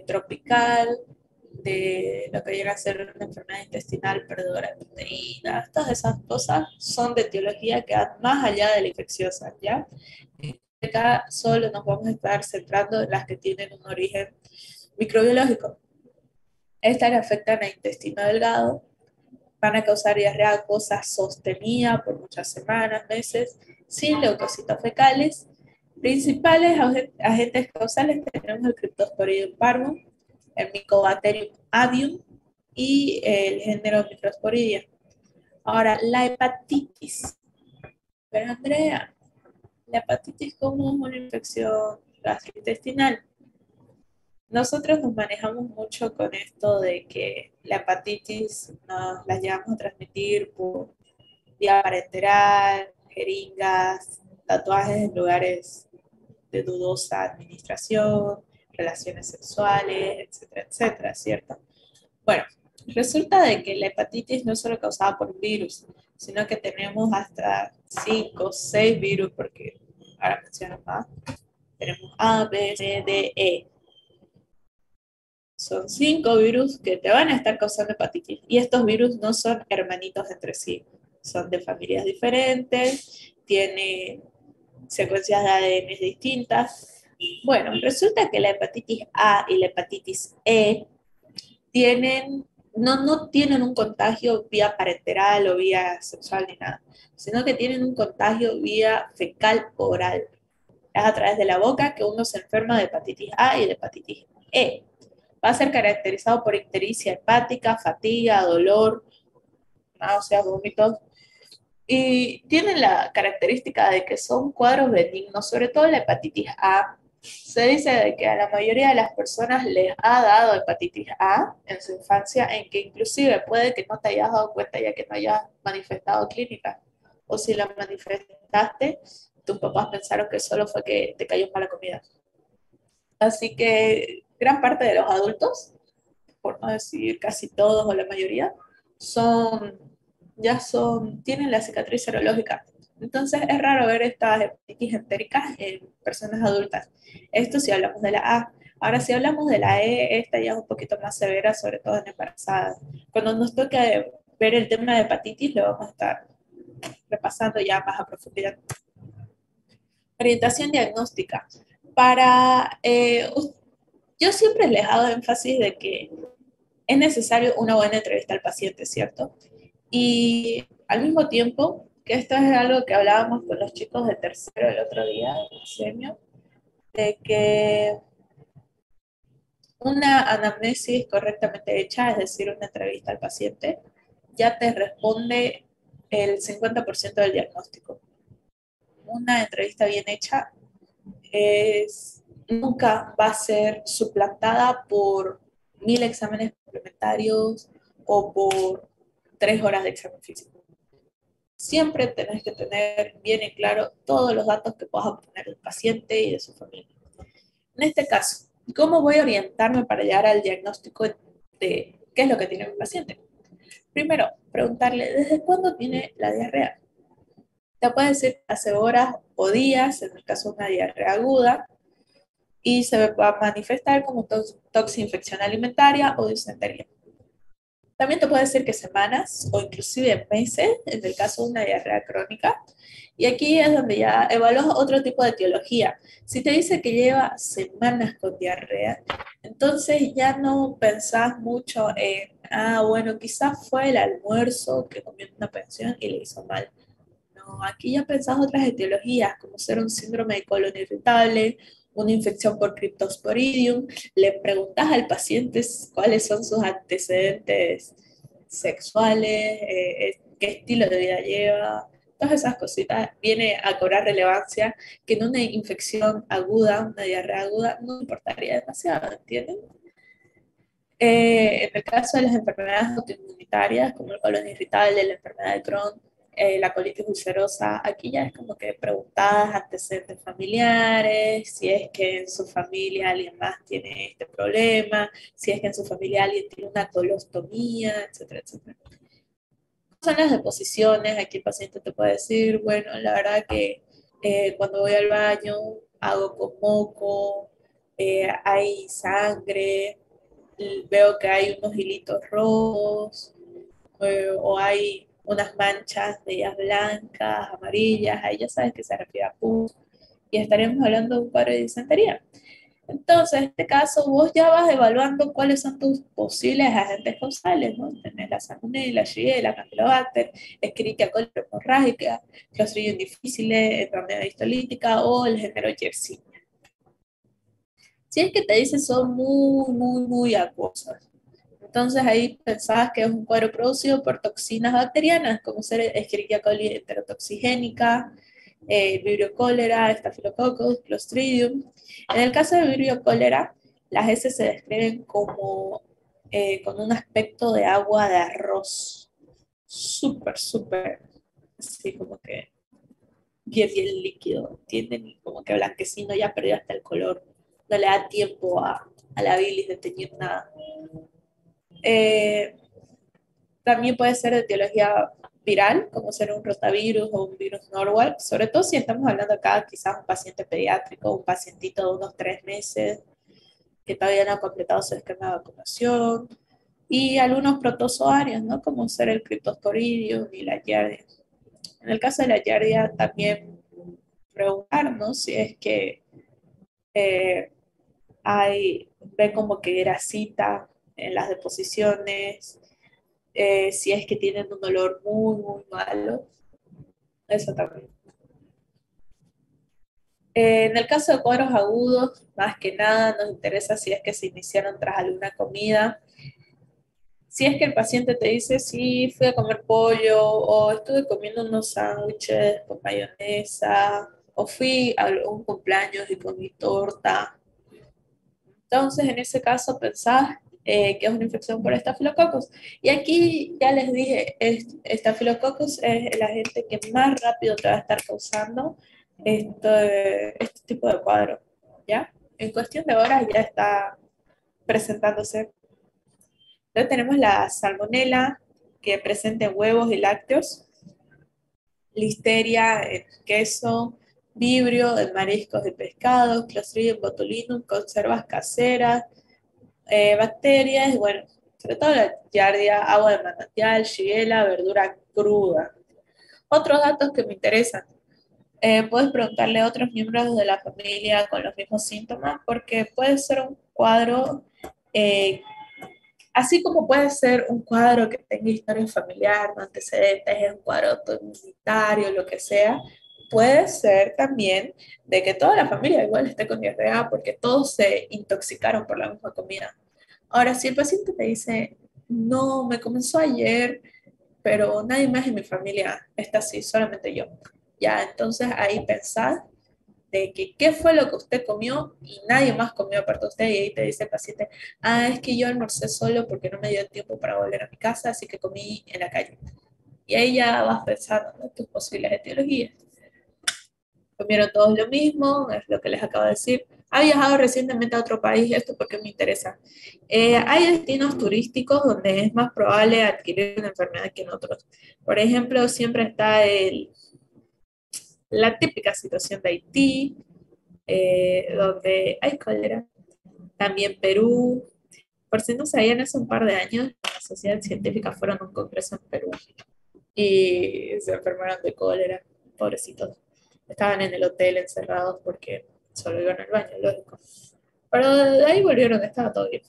Speaker 1: tropical, de lo que llega a ser una enfermedad intestinal perdedora de proteínas. Todas esas cosas son de etiología que van más allá de la infecciosa, ¿ya? Acá solo nos vamos a estar centrando en las que tienen un origen microbiológico. Estas que afectan al intestino delgado van a causar diarrea acuosa sostenida por muchas semanas, meses, sin leucocitos fecales. Principales agentes causales tenemos el Cryptosporidium parvum, el Mycobacterium avium y el género Microsporidia. Ahora, la hepatitis. Pero Andrea, la hepatitis como es una infección gastrointestinal. Nosotros nos manejamos mucho con esto de que la hepatitis nos la llevamos a transmitir por vía parenteral, jeringas, tatuajes en lugares de dudosa administración, relaciones sexuales, etcétera, etcétera, ¿cierto? Bueno, resulta de que la hepatitis no es solo causada por un virus, sino que tenemos hasta 5 o 6 virus, porque ahora menciono más, Tenemos A, B, C, D, E. Son 5 virus que te van a estar causando hepatitis. Y estos virus no son hermanitos entre sí. Son de familias diferentes, tienen secuencias de ADN distintas. Bueno, resulta que la hepatitis A y la hepatitis E no tienen un contagio vía parenteral o vía sexual ni nada, sino que tienen un contagio vía fecal oral. Es a través de la boca que uno se enferma de hepatitis A y de hepatitis E. Va a ser caracterizado por ictericia hepática, fatiga, dolor, náuseas, vómitos. Y tienen la característica de que son cuadros benignos, sobre todo la hepatitis A. Se dice de que a la mayoría de las personas les ha dado hepatitis A en su infancia, en que inclusive puede que no te hayas dado cuenta ya que no hayas manifestado clínica. O si la manifestaste, tus papás pensaron que solo fue que te cayó mala comida. Así que gran parte de los adultos, por no decir casi todos o la mayoría, son, tienen la cicatriz serológica. Entonces es raro ver estas hepatitis entéricas en personas adultas. Esto si hablamos de la A. Ahora, si hablamos de la E, esta ya es un poquito más severa, sobre todo en embarazadas. Cuando nos toque ver el tema de hepatitis, lo vamos a estar repasando ya más a profundidad. Orientación diagnóstica. Yo siempre les hago énfasis de que es necesario una buena entrevista al paciente, ¿cierto? Y al mismo tiempo, que esto es algo que hablábamos con los chicos de tercero el otro día, semio, de que una anamnesis correctamente hecha, es decir, una entrevista al paciente, ya te responde el 50% del diagnóstico. Una entrevista bien hecha nunca va a ser suplantada por 1000 exámenes complementarios o por 3 horas de examen físico. Siempre tenés que tener bien en claro todos los datos que puedas obtener del paciente y de su familia. En este caso, ¿cómo voy a orientarme para llegar al diagnóstico de qué es lo que tiene mi paciente? Primero, preguntarle, ¿desde cuándo tiene la diarrea? Te puede decir hace horas o días, en el caso de una diarrea aguda, y se va a manifestar como toxinfección alimentaria o disentería. También te puede decir que semanas o inclusive meses, en el caso de una diarrea crónica. Y aquí es donde ya evalúas otro tipo de etiología. Si te dice que lleva semanas con diarrea, entonces ya no pensás mucho en, bueno, quizás fue el almuerzo que comió en una pensión y le hizo mal. No, aquí ya pensás otras etiologías, como ser un síndrome de colon irritable, una infección por Cryptosporidium. Le preguntas al paciente cuáles son sus antecedentes sexuales, qué estilo de vida lleva. Todas esas cositas viene a cobrar relevancia que en una infección aguda, una diarrea aguda, no importaría demasiado, ¿entienden? En el caso de las enfermedades autoinmunitarias, como el colon irritable, la enfermedad de Crohn, la colitis ulcerosa, aquí ya es como que preguntadas antecedentes familiares, si es que en su familia alguien más tiene este problema, si es que en su familia alguien tiene una colostomía, etcétera, etcétera. Son las deposiciones, aquí el paciente te puede decir, bueno, la verdad que cuando voy al baño hago con moco, hay sangre, veo que hay unos hilitos rojos, o hay unas manchas de ellas blancas, amarillas, ahí ya sabes que se refiere a pus, y estaremos hablando de un cuadro de disentería. Entonces, en este caso, vos ya vas evaluando cuáles son tus posibles agentes causales, ¿no? Tenés la salmonella, Shigella, Campylobacter, Escherichia coli hemorrágica, Clostridium difficile, enfermedad histolítica o el género Yersinia. Si es que te dicen son muy acuosas, entonces ahí pensabas que es un cuadro producido por toxinas bacterianas, como ser Escherichia coli heterotoxigénica, Vibrio cholera, Staphylococcus, Clostridium. En el caso de Vibrio cholera, las heces se describen como con un aspecto de agua de arroz, súper, así como que bien líquido, ¿entienden? Y como que blanquecino ya perdió hasta el color, no le da tiempo a la bilis de teñir nada. También puede ser de etiología viral, como ser un rotavirus o un virus normal, sobre todo si estamos hablando acá quizás un paciente pediátrico, un pacientito de unos 3 meses que todavía no ha completado su esquema de vacunación, y algunos protozoarios, ¿no? Como ser el Cryptosporidium y la Giardia. En el caso de la Giardia, también preguntarnos si es que eh, ve como que grasita en las deposiciones, si es que tienen un olor muy, muy malo, eso también. En el caso de cuadros agudos, más que nada nos interesa si es que se iniciaron tras alguna comida. Si es que el paciente te dice, sí, fui a comer pollo, o estuve comiendo unos sándwiches con mayonesa, o fui a un cumpleaños y comí torta. Entonces, en ese caso, pensás que es una infección por estafilococos. Y aquí ya les dije, estafilococos es el agente que más rápido te va a estar causando este tipo de cuadro, ¿ya? En cuestión de horas ya está presentándose. Entonces tenemos la salmonela, que presenta en huevos y lácteos, listeria en queso, vibrio en mariscos y pescados, Clostridium botulinum, conservas caseras, bacterias, y bueno, sobre todo la giardia, agua de manantial, shigella, verdura cruda. Otros datos que me interesan. Puedes preguntarle a otros miembros de la familia con los mismos síntomas, porque puede ser un cuadro, así como puede ser un cuadro que tenga historia familiar, no antecedentes, es un cuadro autoinmunitario, lo que sea, puede ser también de que toda la familia igual esté con diarrea porque todos se intoxicaron por la misma comida. Ahora, si el paciente te dice, no, me comenzó ayer, pero nadie más en mi familia está así, solamente yo. Ya, entonces ahí pensás de que qué fue lo que usted comió y nadie más comió aparte de usted, y ahí te dice el paciente, ah, es que yo almorcé solo porque no me dio tiempo para volver a mi casa, así que comí en la calle. Y ahí ya vas pensando, ¿no?, tus posibles etiologías. Comieron todos lo mismo, es lo que les acabo de decir. Ha viajado recientemente a otro país, esto porque me interesa. Hay destinos turísticos donde es más probable adquirir una enfermedad que en otros. Por ejemplo, siempre está la típica situación de Haití, donde hay cólera. También Perú. Por si no sabían, hace un par de años la sociedad científica fueron a un congreso en Perú y se enfermaron de cólera, pobrecitos. Estaban en el hotel encerrados porque solo iban al baño, lógico. Pero de ahí volvieron, estaba todo bien.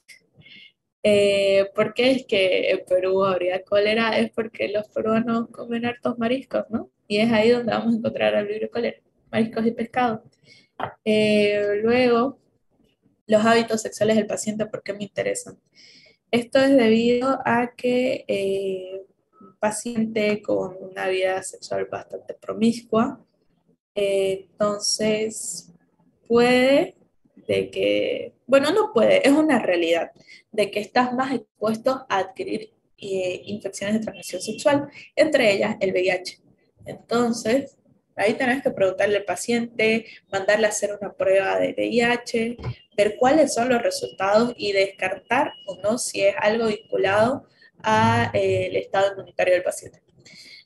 Speaker 1: ¿Por qué es que en Perú habría cólera? Es porque los peruanos comen hartos mariscos, ¿no? Y es ahí donde vamos a encontrar al virus cólera, mariscos y pescado. Luego, los hábitos sexuales del paciente, ¿por qué me interesan? Esto es debido a que un paciente con una vida sexual bastante promiscua, entonces puede de que, bueno, no puede, es una realidad, de que estás más expuesto a adquirir infecciones de transmisión sexual, entre ellas el VIH. Entonces, ahí tenés que preguntarle al paciente, mandarle a hacer una prueba de VIH, ver cuáles son los resultados y descartar o no si es algo vinculado al estado inmunitario del paciente.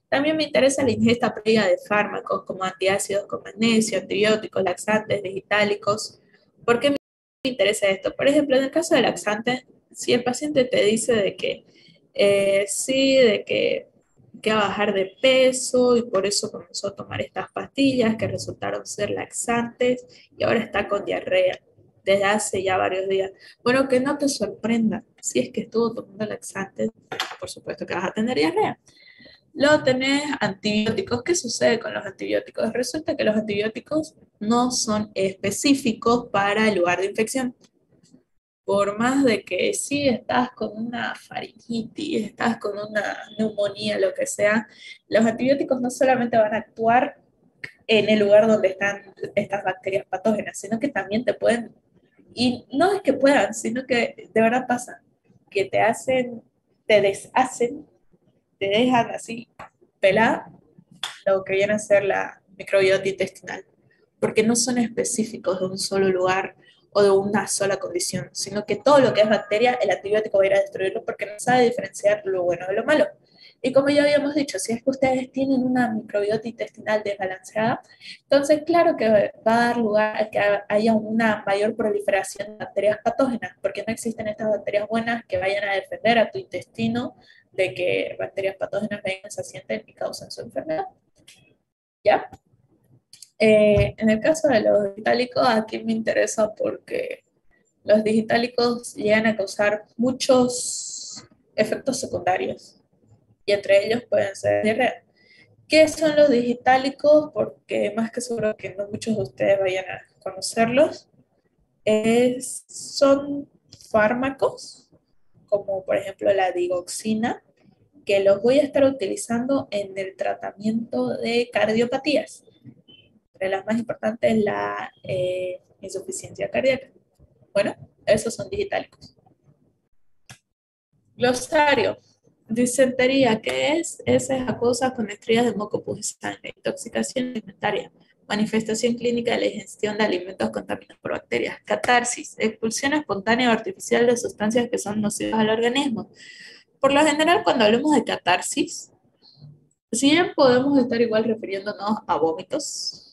Speaker 1: También me interesa la ingesta previa de fármacos como antiácidos con magnesio, antibióticos, laxantes, digitálicos. ¿Por qué me interesa esto? Por ejemplo, en el caso de laxantes, si el paciente te dice de que sí, de que va a bajar de peso y por eso comenzó a tomar estas pastillas que resultaron ser laxantes y ahora está con diarrea desde hace ya varios días. Bueno, que no te sorprenda, si es que estuvo tomando laxantes, por supuesto que vas a tener diarrea. Luego tenés antibióticos. ¿Qué sucede con los antibióticos? Resulta que los antibióticos no son específicos para el lugar de infección. Por más de que sí estás con una faringitis, estás con una neumonía, lo que sea, los antibióticos no solamente van a actuar en el lugar donde están estas bacterias patógenas, sino que también te pueden, y no es que puedan, sino que de verdad pasa, que te hacen, te deshacen, te dejan así pelada lo que viene a ser la microbiota intestinal, porque no son específicos de un solo lugar o de una sola condición, sino que todo lo que es bacteria, el antibiótico va a ir a destruirlo porque no sabe diferenciar lo bueno de lo malo. Y como ya habíamos dicho, si es que ustedes tienen una microbiota intestinal desbalanceada, entonces claro que va a dar lugar a que haya una mayor proliferación de bacterias patógenas, porque no existen estas bacterias buenas que vayan a defender a tu intestino de que bacterias patógenas vengan, se asienten y causen su enfermedad. ¿Ya? En el caso de los digitálicos, aquí me interesa porque los digitálicos llegan a causar muchos efectos secundarios y entre ellos pueden ser diarrea. ¿Qué son los digitálicos? Porque más que seguro que no muchos de ustedes vayan a conocerlos. Son fármacos, como por ejemplo la digoxina, que los voy a estar utilizando en el tratamiento de cardiopatías. Entre las más importantes, la insuficiencia cardíaca. Bueno, esos son digitálicos. Glosario. Disentería, ¿qué es? Heces acuosas con estrías de moco, pus y sangre. Intoxicación alimentaria. Manifestación clínica de la ingestión de alimentos contaminados por bacterias. Catarsis. Expulsión espontánea o artificial de sustancias que son nocivas al organismo. Por lo general, cuando hablamos de catarsis, si bien podemos estar igual refiriéndonos a vómitos,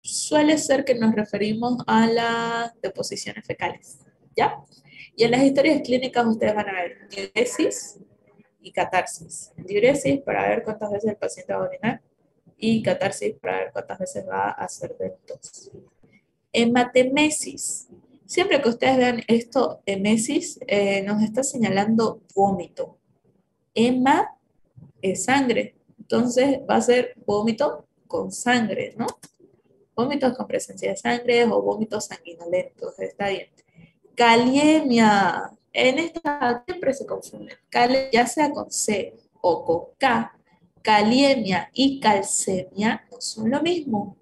Speaker 1: suele ser que nos referimos a las deposiciones fecales, ¿ya? Y en las historias clínicas ustedes van a ver diuresis y catarsis. Diuresis para ver cuántas veces el paciente va a orinar y catarsis para ver cuántas veces va a hacer del tos. Hematemesis. Siempre que ustedes vean esto, emesis, nos está señalando vómito. Hema es sangre, entonces va a ser vómito con sangre, ¿no? Vómitos con presencia de sangre o vómitos sanguinolentos, está bien. Kaliemia. En esta siempre se confunden. Ya sea con C o con K, kaliemia y calcemia no son lo mismo.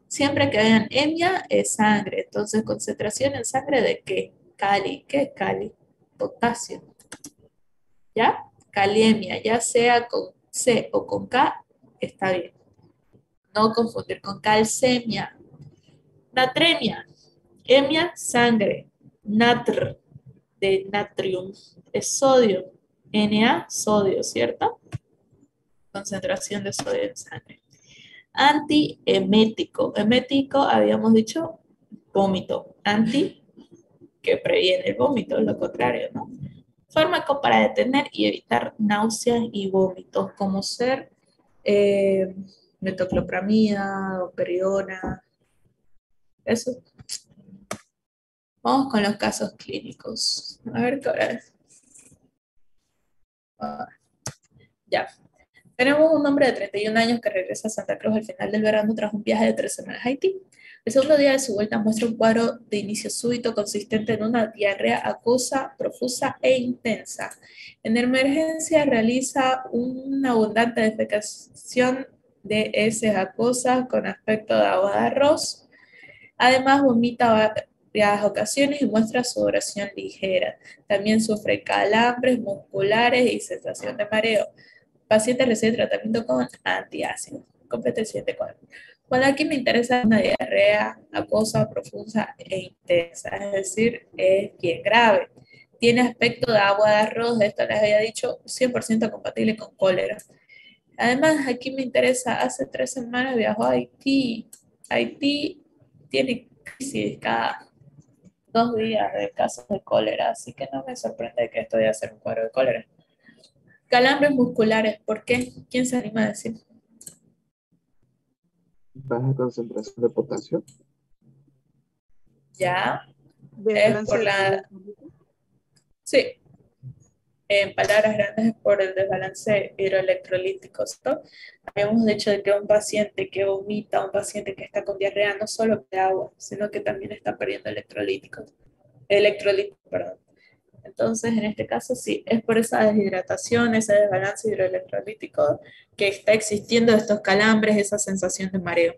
Speaker 1: Siempre que vean emia es sangre. Entonces, concentración en sangre de qué? Cali. ¿Qué es cali? Potasio. ¿Ya? Kaliemia, ya sea con C o con K, está bien. No confundir con calcemia. Natremia. Emia, sangre. Natr, de natrium, es sodio. Na, sodio, ¿cierto? Concentración de sodio en sangre. Antiemético. Emético, habíamos dicho, vómito. Anti, que previene el vómito, lo contrario, ¿no? Fármaco para detener y evitar náuseas y vómitos, como ser metoclopramida, doperidona. Eso. Vamos con los casos clínicos. A ver qué hora es. Ya. Tenemos un hombre de 31 años que regresa a Santa Cruz al final del verano tras un viaje de 3 semanas a Haití. El segundo día de su vuelta muestra un cuadro de inicio súbito consistente en una diarrea acuosa, profusa e intensa. En emergencia realiza una abundante defecación de heces acuosas con aspecto de agua de arroz. Además vomita varias ocasiones y muestra sudoración ligera. También sufre calambres musculares y sensación de mareo. Paciente recibe tratamiento con antiácidos. Completa el siguiente cuadro. Bueno, aquí me interesa una diarrea acuosa, profusa e intensa, es decir, es bien grave. Tiene aspecto de agua de arroz, de esto les había dicho, 100% compatible con cólera. Además, aquí me interesa, hace 3 semanas viajó a Haití. Haití tiene crisis cada 2 días de casos de cólera, así que no me sorprende que esto vaya a ser un cuadro de cólera. Calambres musculares, ¿por qué? ¿Quién se anima a decir?
Speaker 5: Baja concentración de potasio.
Speaker 1: Ya,
Speaker 2: De
Speaker 1: es
Speaker 2: balance
Speaker 1: por la... Sí, en palabras grandes es por el desbalance hidroelectrolítico, ¿no? Habíamos dicho de que un paciente que vomita, un paciente que está con diarrea, no solo pierde agua, sino que también está perdiendo electrolíticos. Electrolitos, perdón. Entonces, en este caso sí, es por esa deshidratación, ese desbalance hidroelectrolítico que está existiendo estos calambres, esa sensación de mareo.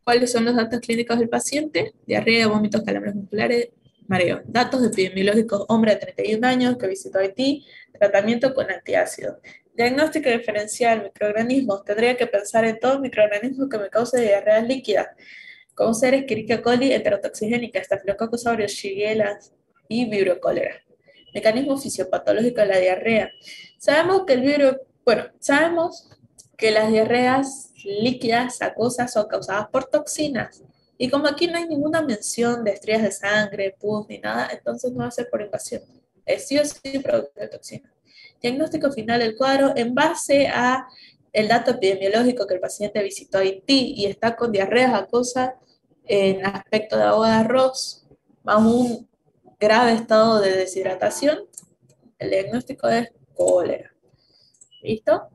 Speaker 1: ¿Cuáles son los datos clínicos del paciente? Diarrea, vómitos, calambres musculares, mareo. Datos epidemiológicos, hombre de 31 años que visitó Haití, tratamiento con antiácidos. Diagnóstico diferencial, microorganismos. Tendría que pensar en todo microorganismo que me cause diarreas líquidas, como ser Escherichia coli, enterotoxigénica, Staphylococcus aureus, Shigella y Vibrio cólera. Mecanismo fisiopatológico de la diarrea. Sabemos que el virus, bueno, sabemos que las diarreas líquidas acuosas son causadas por toxinas. Y como aquí no hay ninguna mención de estrías de sangre, pus ni nada, entonces no va a ser por invasión. Es sí o sí producto de toxinas. Diagnóstico final del cuadro en base a el dato epidemiológico que el paciente visitó Haití y está con diarreas acuosas en aspecto de agua de arroz, más un grave estado de deshidratación, el diagnóstico es cólera. ¿Listo?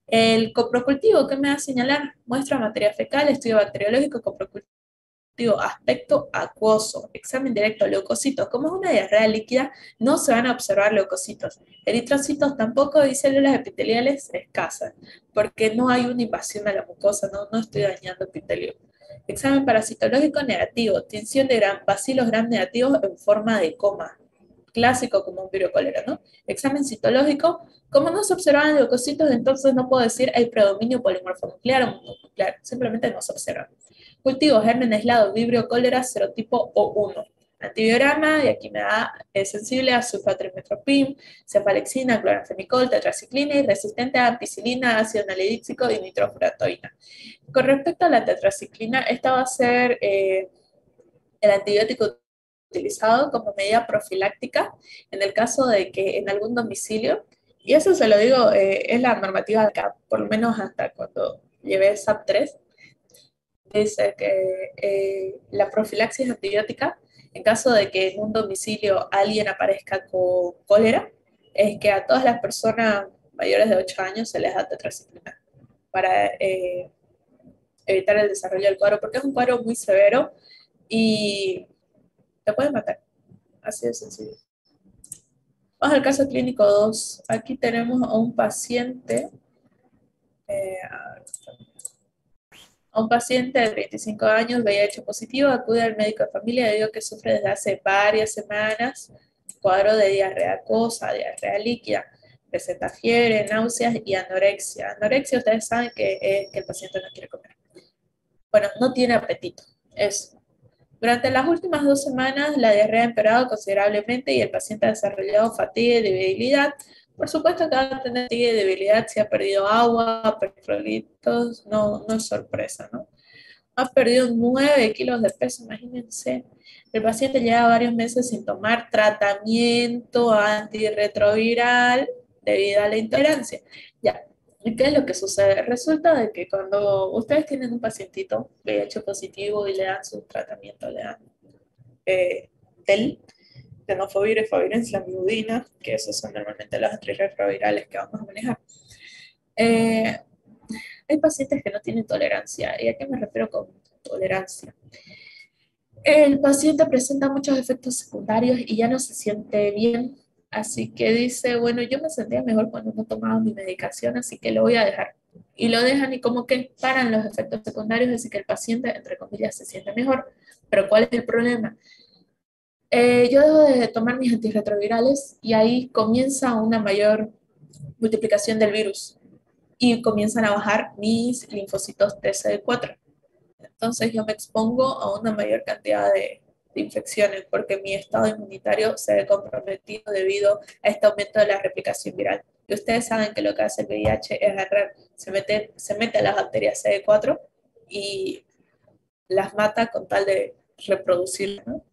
Speaker 1: El coprocultivo, ¿qué me va a señalar? Muestra materia fecal, estudio bacteriológico, coprocultivo, aspecto acuoso, examen directo a leucocitos. Como es una diarrea líquida, no se van a observar leucocitos. Eritrocitos tampoco y células epiteliales escasas, porque no hay una invasión a la mucosa, no estoy dañando epitelio. Examen parasitológico negativo, tinción de bacilos gram negativos en forma de coma, clásico como un virus cólera, ¿no? Examen citológico, como no se observan leucocitos, entonces no puedo decir hay predominio polimorfonuclear o mononuclear, simplemente no se observan. Cultivo, germen aislado, vibrio cólera, serotipo O1. Antibiograma, y aquí me da, es sensible a sulfatrimetropin, cefalexina, cloranfenicol, tetraciclina y resistente a ampicilina, ácido nalidíxico y nitrofuratoína. Con respecto a la tetraciclina, esta va a ser el antibiótico utilizado como medida profiláctica en el caso de que en algún domicilio, y eso se lo digo, es la normativa acá, por lo menos hasta cuando llevé SAP 3, dice que la profilaxis antibiótica, en caso de que en un domicilio alguien aparezca con cólera, es que a todas las personas mayores de 8 años se les da tetraciclina para evitar el desarrollo del cuadro, porque es un cuadro muy severo y te puede matar, así de sencillo. Vamos al caso clínico 2. Aquí tenemos a un paciente, a un paciente de 35 años, VIH positivo, acude al médico de familia debido a que sufre desde hace varias semanas cuadro de diarrea acuosa, diarrea líquida, presenta fiebre, náuseas y anorexia. Anorexia, ustedes saben que es que el paciente no quiere comer. Bueno, no tiene apetito, eso. Durante las últimas 2 semanas, la diarrea ha empeorado considerablemente y el paciente ha desarrollado fatiga y debilidad. Por supuesto que va a tener fatiga y debilidad si ha perdido agua, electrolitos, no es sorpresa, ¿no? Ha perdido 9 kilos de peso, imagínense. El paciente lleva varios meses sin tomar tratamiento antirretroviral debido a la intolerancia. Ya, ¿y qué es lo que sucede? Resulta de que cuando ustedes tienen un pacientito VIH positivo y le dan su tratamiento, le dan TEL, tenofovir, efavirenz, lamivudina, que esos son normalmente los antirretrovirales que vamos a manejar. Hay pacientes que no tienen tolerancia. ¿Y a qué me refiero con tolerancia? El paciente presenta muchos efectos secundarios y ya no se siente bien. Así que dice, bueno, yo me sentía mejor cuando no tomaba mi medicación, así que lo voy a dejar. Y lo dejan y como que paran los efectos secundarios, así que el paciente, entre comillas, se siente mejor. Pero ¿cuál es el problema? Yo dejo de tomar mis antirretrovirales y ahí comienza una mayor multiplicación del virus y comienzan a bajar mis linfocitos TCD4. Entonces yo me expongo a una mayor cantidad de infecciones porque mi estado inmunitario se ve comprometido debido a este aumento de la replicación viral. Y ustedes saben que lo que hace el VIH es agarrar, se mete a las bacterias CD4 y las mata con tal de reproducir, ¿no?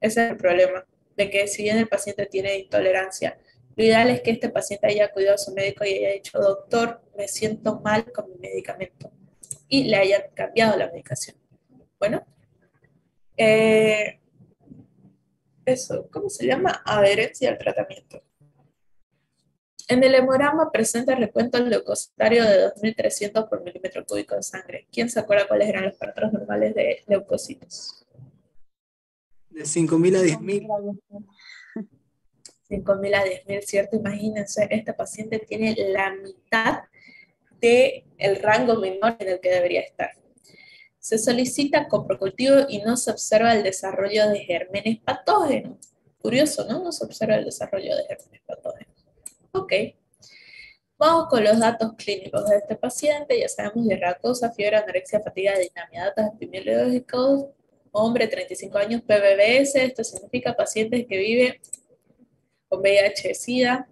Speaker 1: Ese es el problema, de que si bien el paciente tiene intolerancia, lo ideal es que este paciente haya acudido a su médico y haya dicho, doctor, me siento mal con mi medicamento, y le hayan cambiado la medicación. Bueno, eh, eso, ¿cómo se llama? Adherencia al tratamiento. En el hemograma presenta el recuento leucocitario de 2.300 por milímetro cúbico de sangre. ¿Quién se acuerda cuáles eran los parámetros normales de leucocitos?
Speaker 4: De 5.000 a 10.000.
Speaker 1: 5.000 a 10.000, ¿cierto? Imagínense, este paciente tiene la mitad del rango menor en el que debería estar. Se solicita coprocultivo y no se observa el desarrollo de gérmenes patógenos. Curioso, ¿no? No se observa el desarrollo de gérmenes patógenos. Ok. Vamos con los datos clínicos de este paciente. Ya sabemos diarrea acuosa, fiebre, anorexia, fatiga, dinamia, datos epidemiológicos. Hombre, 35 años, PBBS. Esto significa pacientes que viven con VIH-Sida,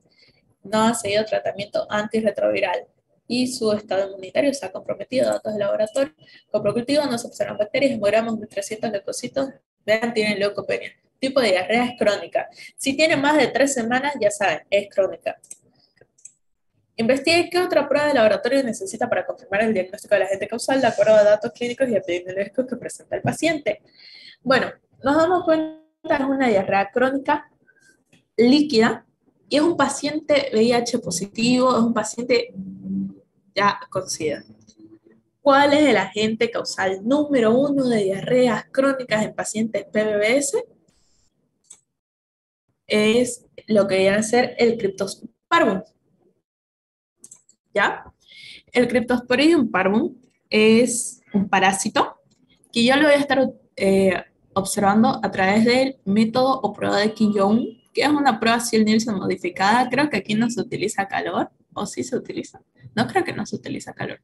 Speaker 1: no ha seguido tratamiento antirretroviral y su estado inmunitario se ha comprometido. Datos de laboratorio: coprocultivo, no se observan bacterias, hemogramos 1300 leucocitos, vean, tienen leucopenia. Tipo de diarrea es crónica. Si tiene más de 3 semanas, ya saben, es crónica. Investigue qué otra prueba de laboratorio necesita para confirmar el diagnóstico del agente causal de acuerdo a datos clínicos y epidemiológicos que presenta el paciente. Bueno, nos damos cuenta que es una diarrea crónica líquida y es un paciente VIH positivo, es un paciente ya con SIDA. ¿Cuál es el agente causal número 1 de diarreas crónicas en pacientes PBS? Es lo que viene a ser el Cryptosporidium parvum. ¿Ya? El Cryptosporidium parvum es un parásito que yo lo voy a estar observando a través del método o prueba de Quillón, que es una prueba Ziel-Nielsen modificada. Creo que aquí no se utiliza calor, o sí se utiliza. No creo que no se utiliza calor.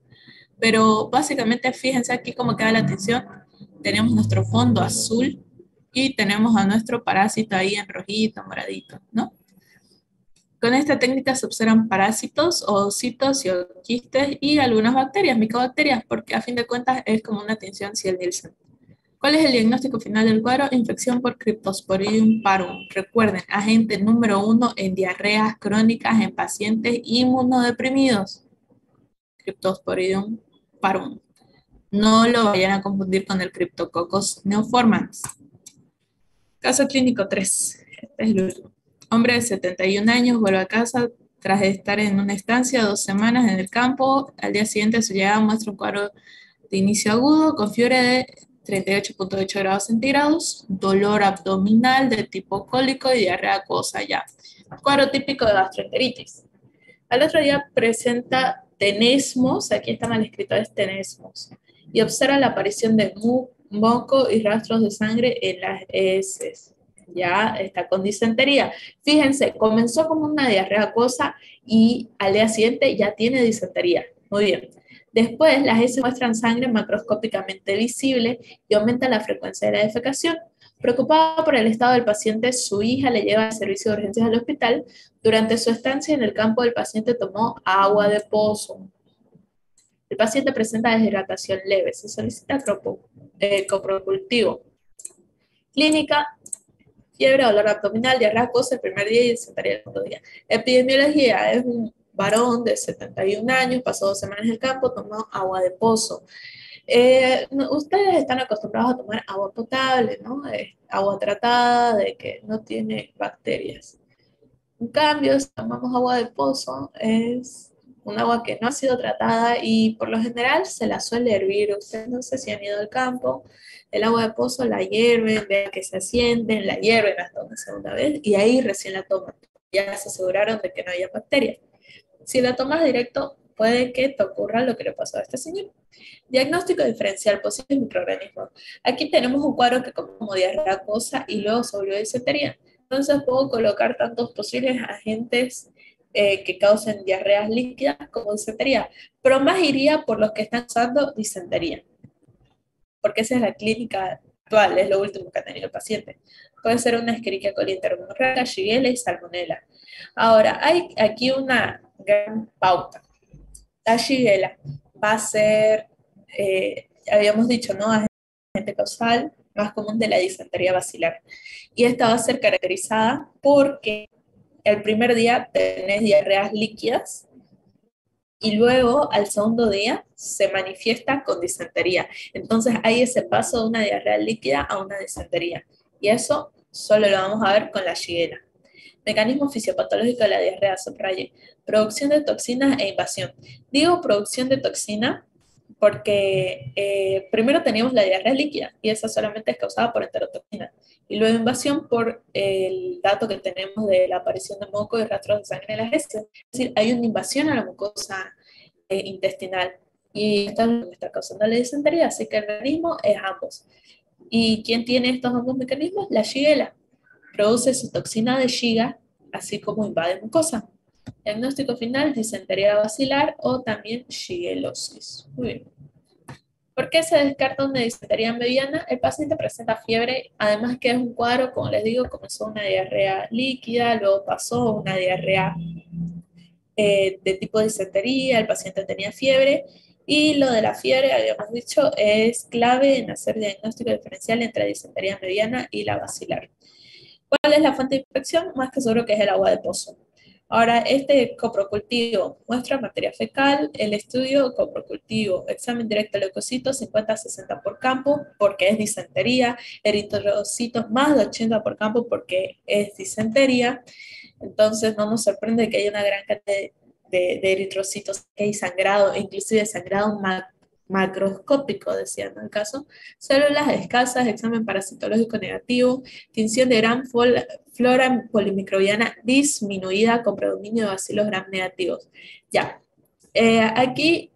Speaker 1: Pero básicamente fíjense aquí cómo queda la atención. Tenemos nuestro fondo azul y tenemos a nuestro parásito ahí en rojito, moradito, ¿no? Con esta técnica se observan parásitos, oocitos y quistes y algunas bacterias, micobacterias, porque a fin de cuentas es como una tinción Ziel-Nielsen. ¿Cuál es el diagnóstico final del cuadro? Infección por Cryptosporidium parvum. Recuerden, agente número 1 en diarreas crónicas en pacientes inmunodeprimidos. Cryptosporidium parvum. No lo vayan a confundir con el Cryptococcus neoformans. Caso clínico 3. Este es el último. Hombre de 71 años vuelve a casa tras estar en una estancia 2 semanas en el campo. Al día siguiente de su llegada muestra un cuadro de inicio agudo con fiebre de 38.8 grados centígrados, dolor abdominal de tipo cólico y diarrea acuosa ya. Cuadro típico de gastroenteritis. Al otro día presenta tenesmos, aquí está mal escrito, es tenesmos, y observa la aparición de moco y rastros de sangre en las heces. Ya está con disentería. Fíjense, comenzó como una diarrea acuosa y al día siguiente ya tiene disentería. Muy bien. Después, las heces muestran sangre macroscópicamente visible y aumenta la frecuencia de la defecación. Preocupada por el estado del paciente, su hija le lleva al servicio de urgencias al hospital. Durante su estancia en el campo, el paciente tomó agua de pozo. El paciente presenta deshidratación leve. Se solicita coprocultivo. Clínica: fiebre, dolor abdominal, diarrea acuosa el primer día y disentería el segundo día. Epidemiología: es un varón de 71 años, pasó 2 semanas en el campo, tomó agua de pozo. Ustedes están acostumbrados a tomar agua potable, ¿no? Agua tratada, de que no tiene bacterias. En cambio, si tomamos agua de pozo, es un agua que no ha sido tratada y por lo general se la suele hervir. Ustedes no sé si han ido al campo, el agua de pozo la hierven, vean que se asienten, la hierven hasta una segunda vez y ahí recién la toman. Ya se aseguraron de que no haya bacterias. Si la tomas directo, puede que te ocurra lo que le pasó a este señor. Diagnóstico diferencial, posibles microorganismos. Aquí tenemos un cuadro que como diarrea acuosa y luego se volvió disentería. Entonces puedo colocar tantos posibles agentes que causen diarreas líquidas como disentería, pero más iría por los que están usando disentería, porque esa es la clínica actual, es lo último que ha tenido el paciente. Puede ser una Escherichia coli intergonorreica, Shigella y Salmonella. Ahora, hay aquí una gran pauta. La Shigella va a ser, habíamos dicho, ¿no? Agente causal más común de la disentería basilar. Y esta va a ser caracterizada porque el primer día tenés diarreas líquidas y luego al segundo día se manifiesta con disentería. Entonces hay ese paso de una diarrea líquida a una disentería. Y eso solo lo vamos a ver con la Shigella. Mecanismo fisiopatológico de la diarrea, subraye: producción de toxinas e invasión. Digo producción de toxina porque primero teníamos la diarrea líquida y esa solamente es causada por enterotoxina. Y luego invasión por el dato que tenemos de la aparición de moco y rastros de sangre en las heces. Es decir, hay una invasión a la mucosa intestinal y esto es lo que está causando la disentería, así que el mecanismo es ambos. ¿Y quién tiene estos ambos mecanismos? La Shigella. Produce su toxina de Shiga, así como invade mucosa. Diagnóstico final: disentería basilar o también shigellosis. Muy bien. ¿Por qué se descarta una disentería mediana? El paciente presenta fiebre, además que es un cuadro, como les digo, comenzó una diarrea líquida, luego pasó a una diarrea de tipo disentería, el paciente tenía fiebre, y lo de la fiebre, habíamos dicho, es clave en hacer diagnóstico diferencial entre disentería mediana y la basilar. ¿Cuál es la fuente de infección? Más que seguro que es el agua de pozo. Ahora, este coprocultivo muestra materia fecal, el estudio coprocultivo, examen directo de leucocitos 50-60 por campo porque es disentería, eritrocitos más de 80 por campo porque es disentería. Entonces no nos sorprende que haya una gran cantidad de eritrocitos, que hay sangrado, inclusive sangrado macroscópico, decía en el caso, células escasas, examen parasitológico negativo, tinción de flora polimicrobiana disminuida con predominio de bacilos gram negativos. Ya, aquí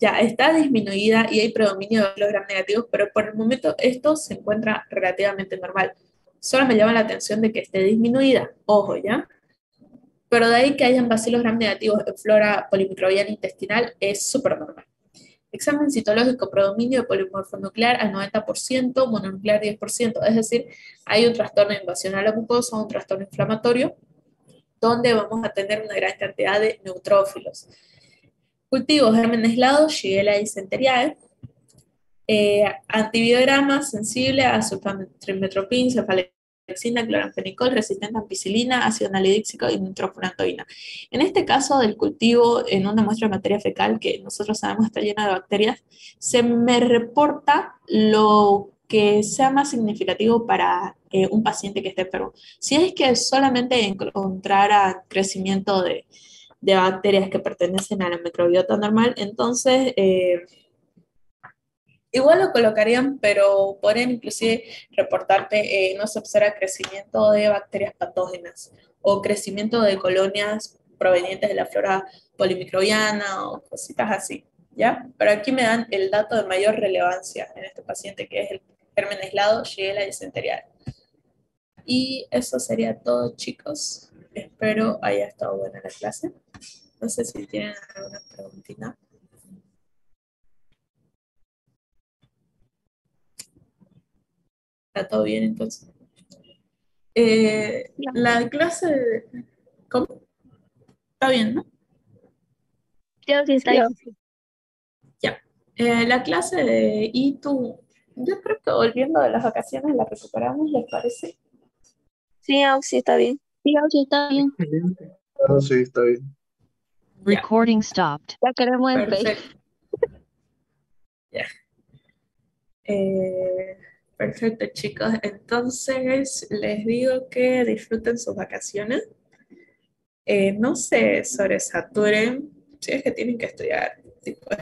Speaker 1: ya está disminuida y hay predominio de bacilos gram negativos, pero por el momento esto se encuentra relativamente normal. Solo me llama la atención de que esté disminuida, ojo, ¿ya? Pero de ahí que hayan bacilos gram negativos en flora polimicrobiana intestinal es súper normal. Examen citológico, predominio de polimorfo nuclear al 90%, mononuclear 10%, es decir, hay un trastorno de invasión a la mucosa, un trastorno inflamatorio, donde vamos a tener una gran cantidad de neutrófilos. Cultivos, germen aislados, Shigella dysenteriae, antibiograma sensible a sulfametropin, cefalexina, cloramfenicol, resistente a ampicilina, ácido nalidíxico y nitrofurantoína. En este caso del cultivo en una muestra de materia fecal que nosotros sabemos está llena de bacterias, se me reporta lo que sea más significativo para un paciente que esté enfermo. Si es que solamente encontrara crecimiento de bacterias que pertenecen a la microbiota normal, entonces igual lo colocarían, pero podrían inclusive reportarte, no se observa crecimiento de bacterias patógenas o crecimiento de colonias provenientes de la flora polimicrobiana o cositas así, ¿ya? Pero aquí me dan el dato de mayor relevancia en este paciente, que es el germen aislado Shigella dysenteriae. Y eso sería todo, chicos. Espero haya estado buena la clase. No sé si tienen alguna preguntita. ¿Está todo bien entonces? La clase, ¿cómo? Está bien, ¿no?
Speaker 2: Creo que está bien.
Speaker 1: Ya. La clase de ITU, yo creo que volviendo de las vacaciones la recuperamos, ¿les parece?
Speaker 2: Sí, Auxi, está bien. Sí, Auxi, está bien.
Speaker 5: Excelente. Ah, sí, está bien.
Speaker 1: Ya.
Speaker 3: Recording stopped.
Speaker 2: La queremos en Face.
Speaker 1: Perfecto. Ya. Perfecto, chicos. Entonces, les digo que disfruten sus vacaciones. No se sobresaturen si es que tienen que estudiar tipo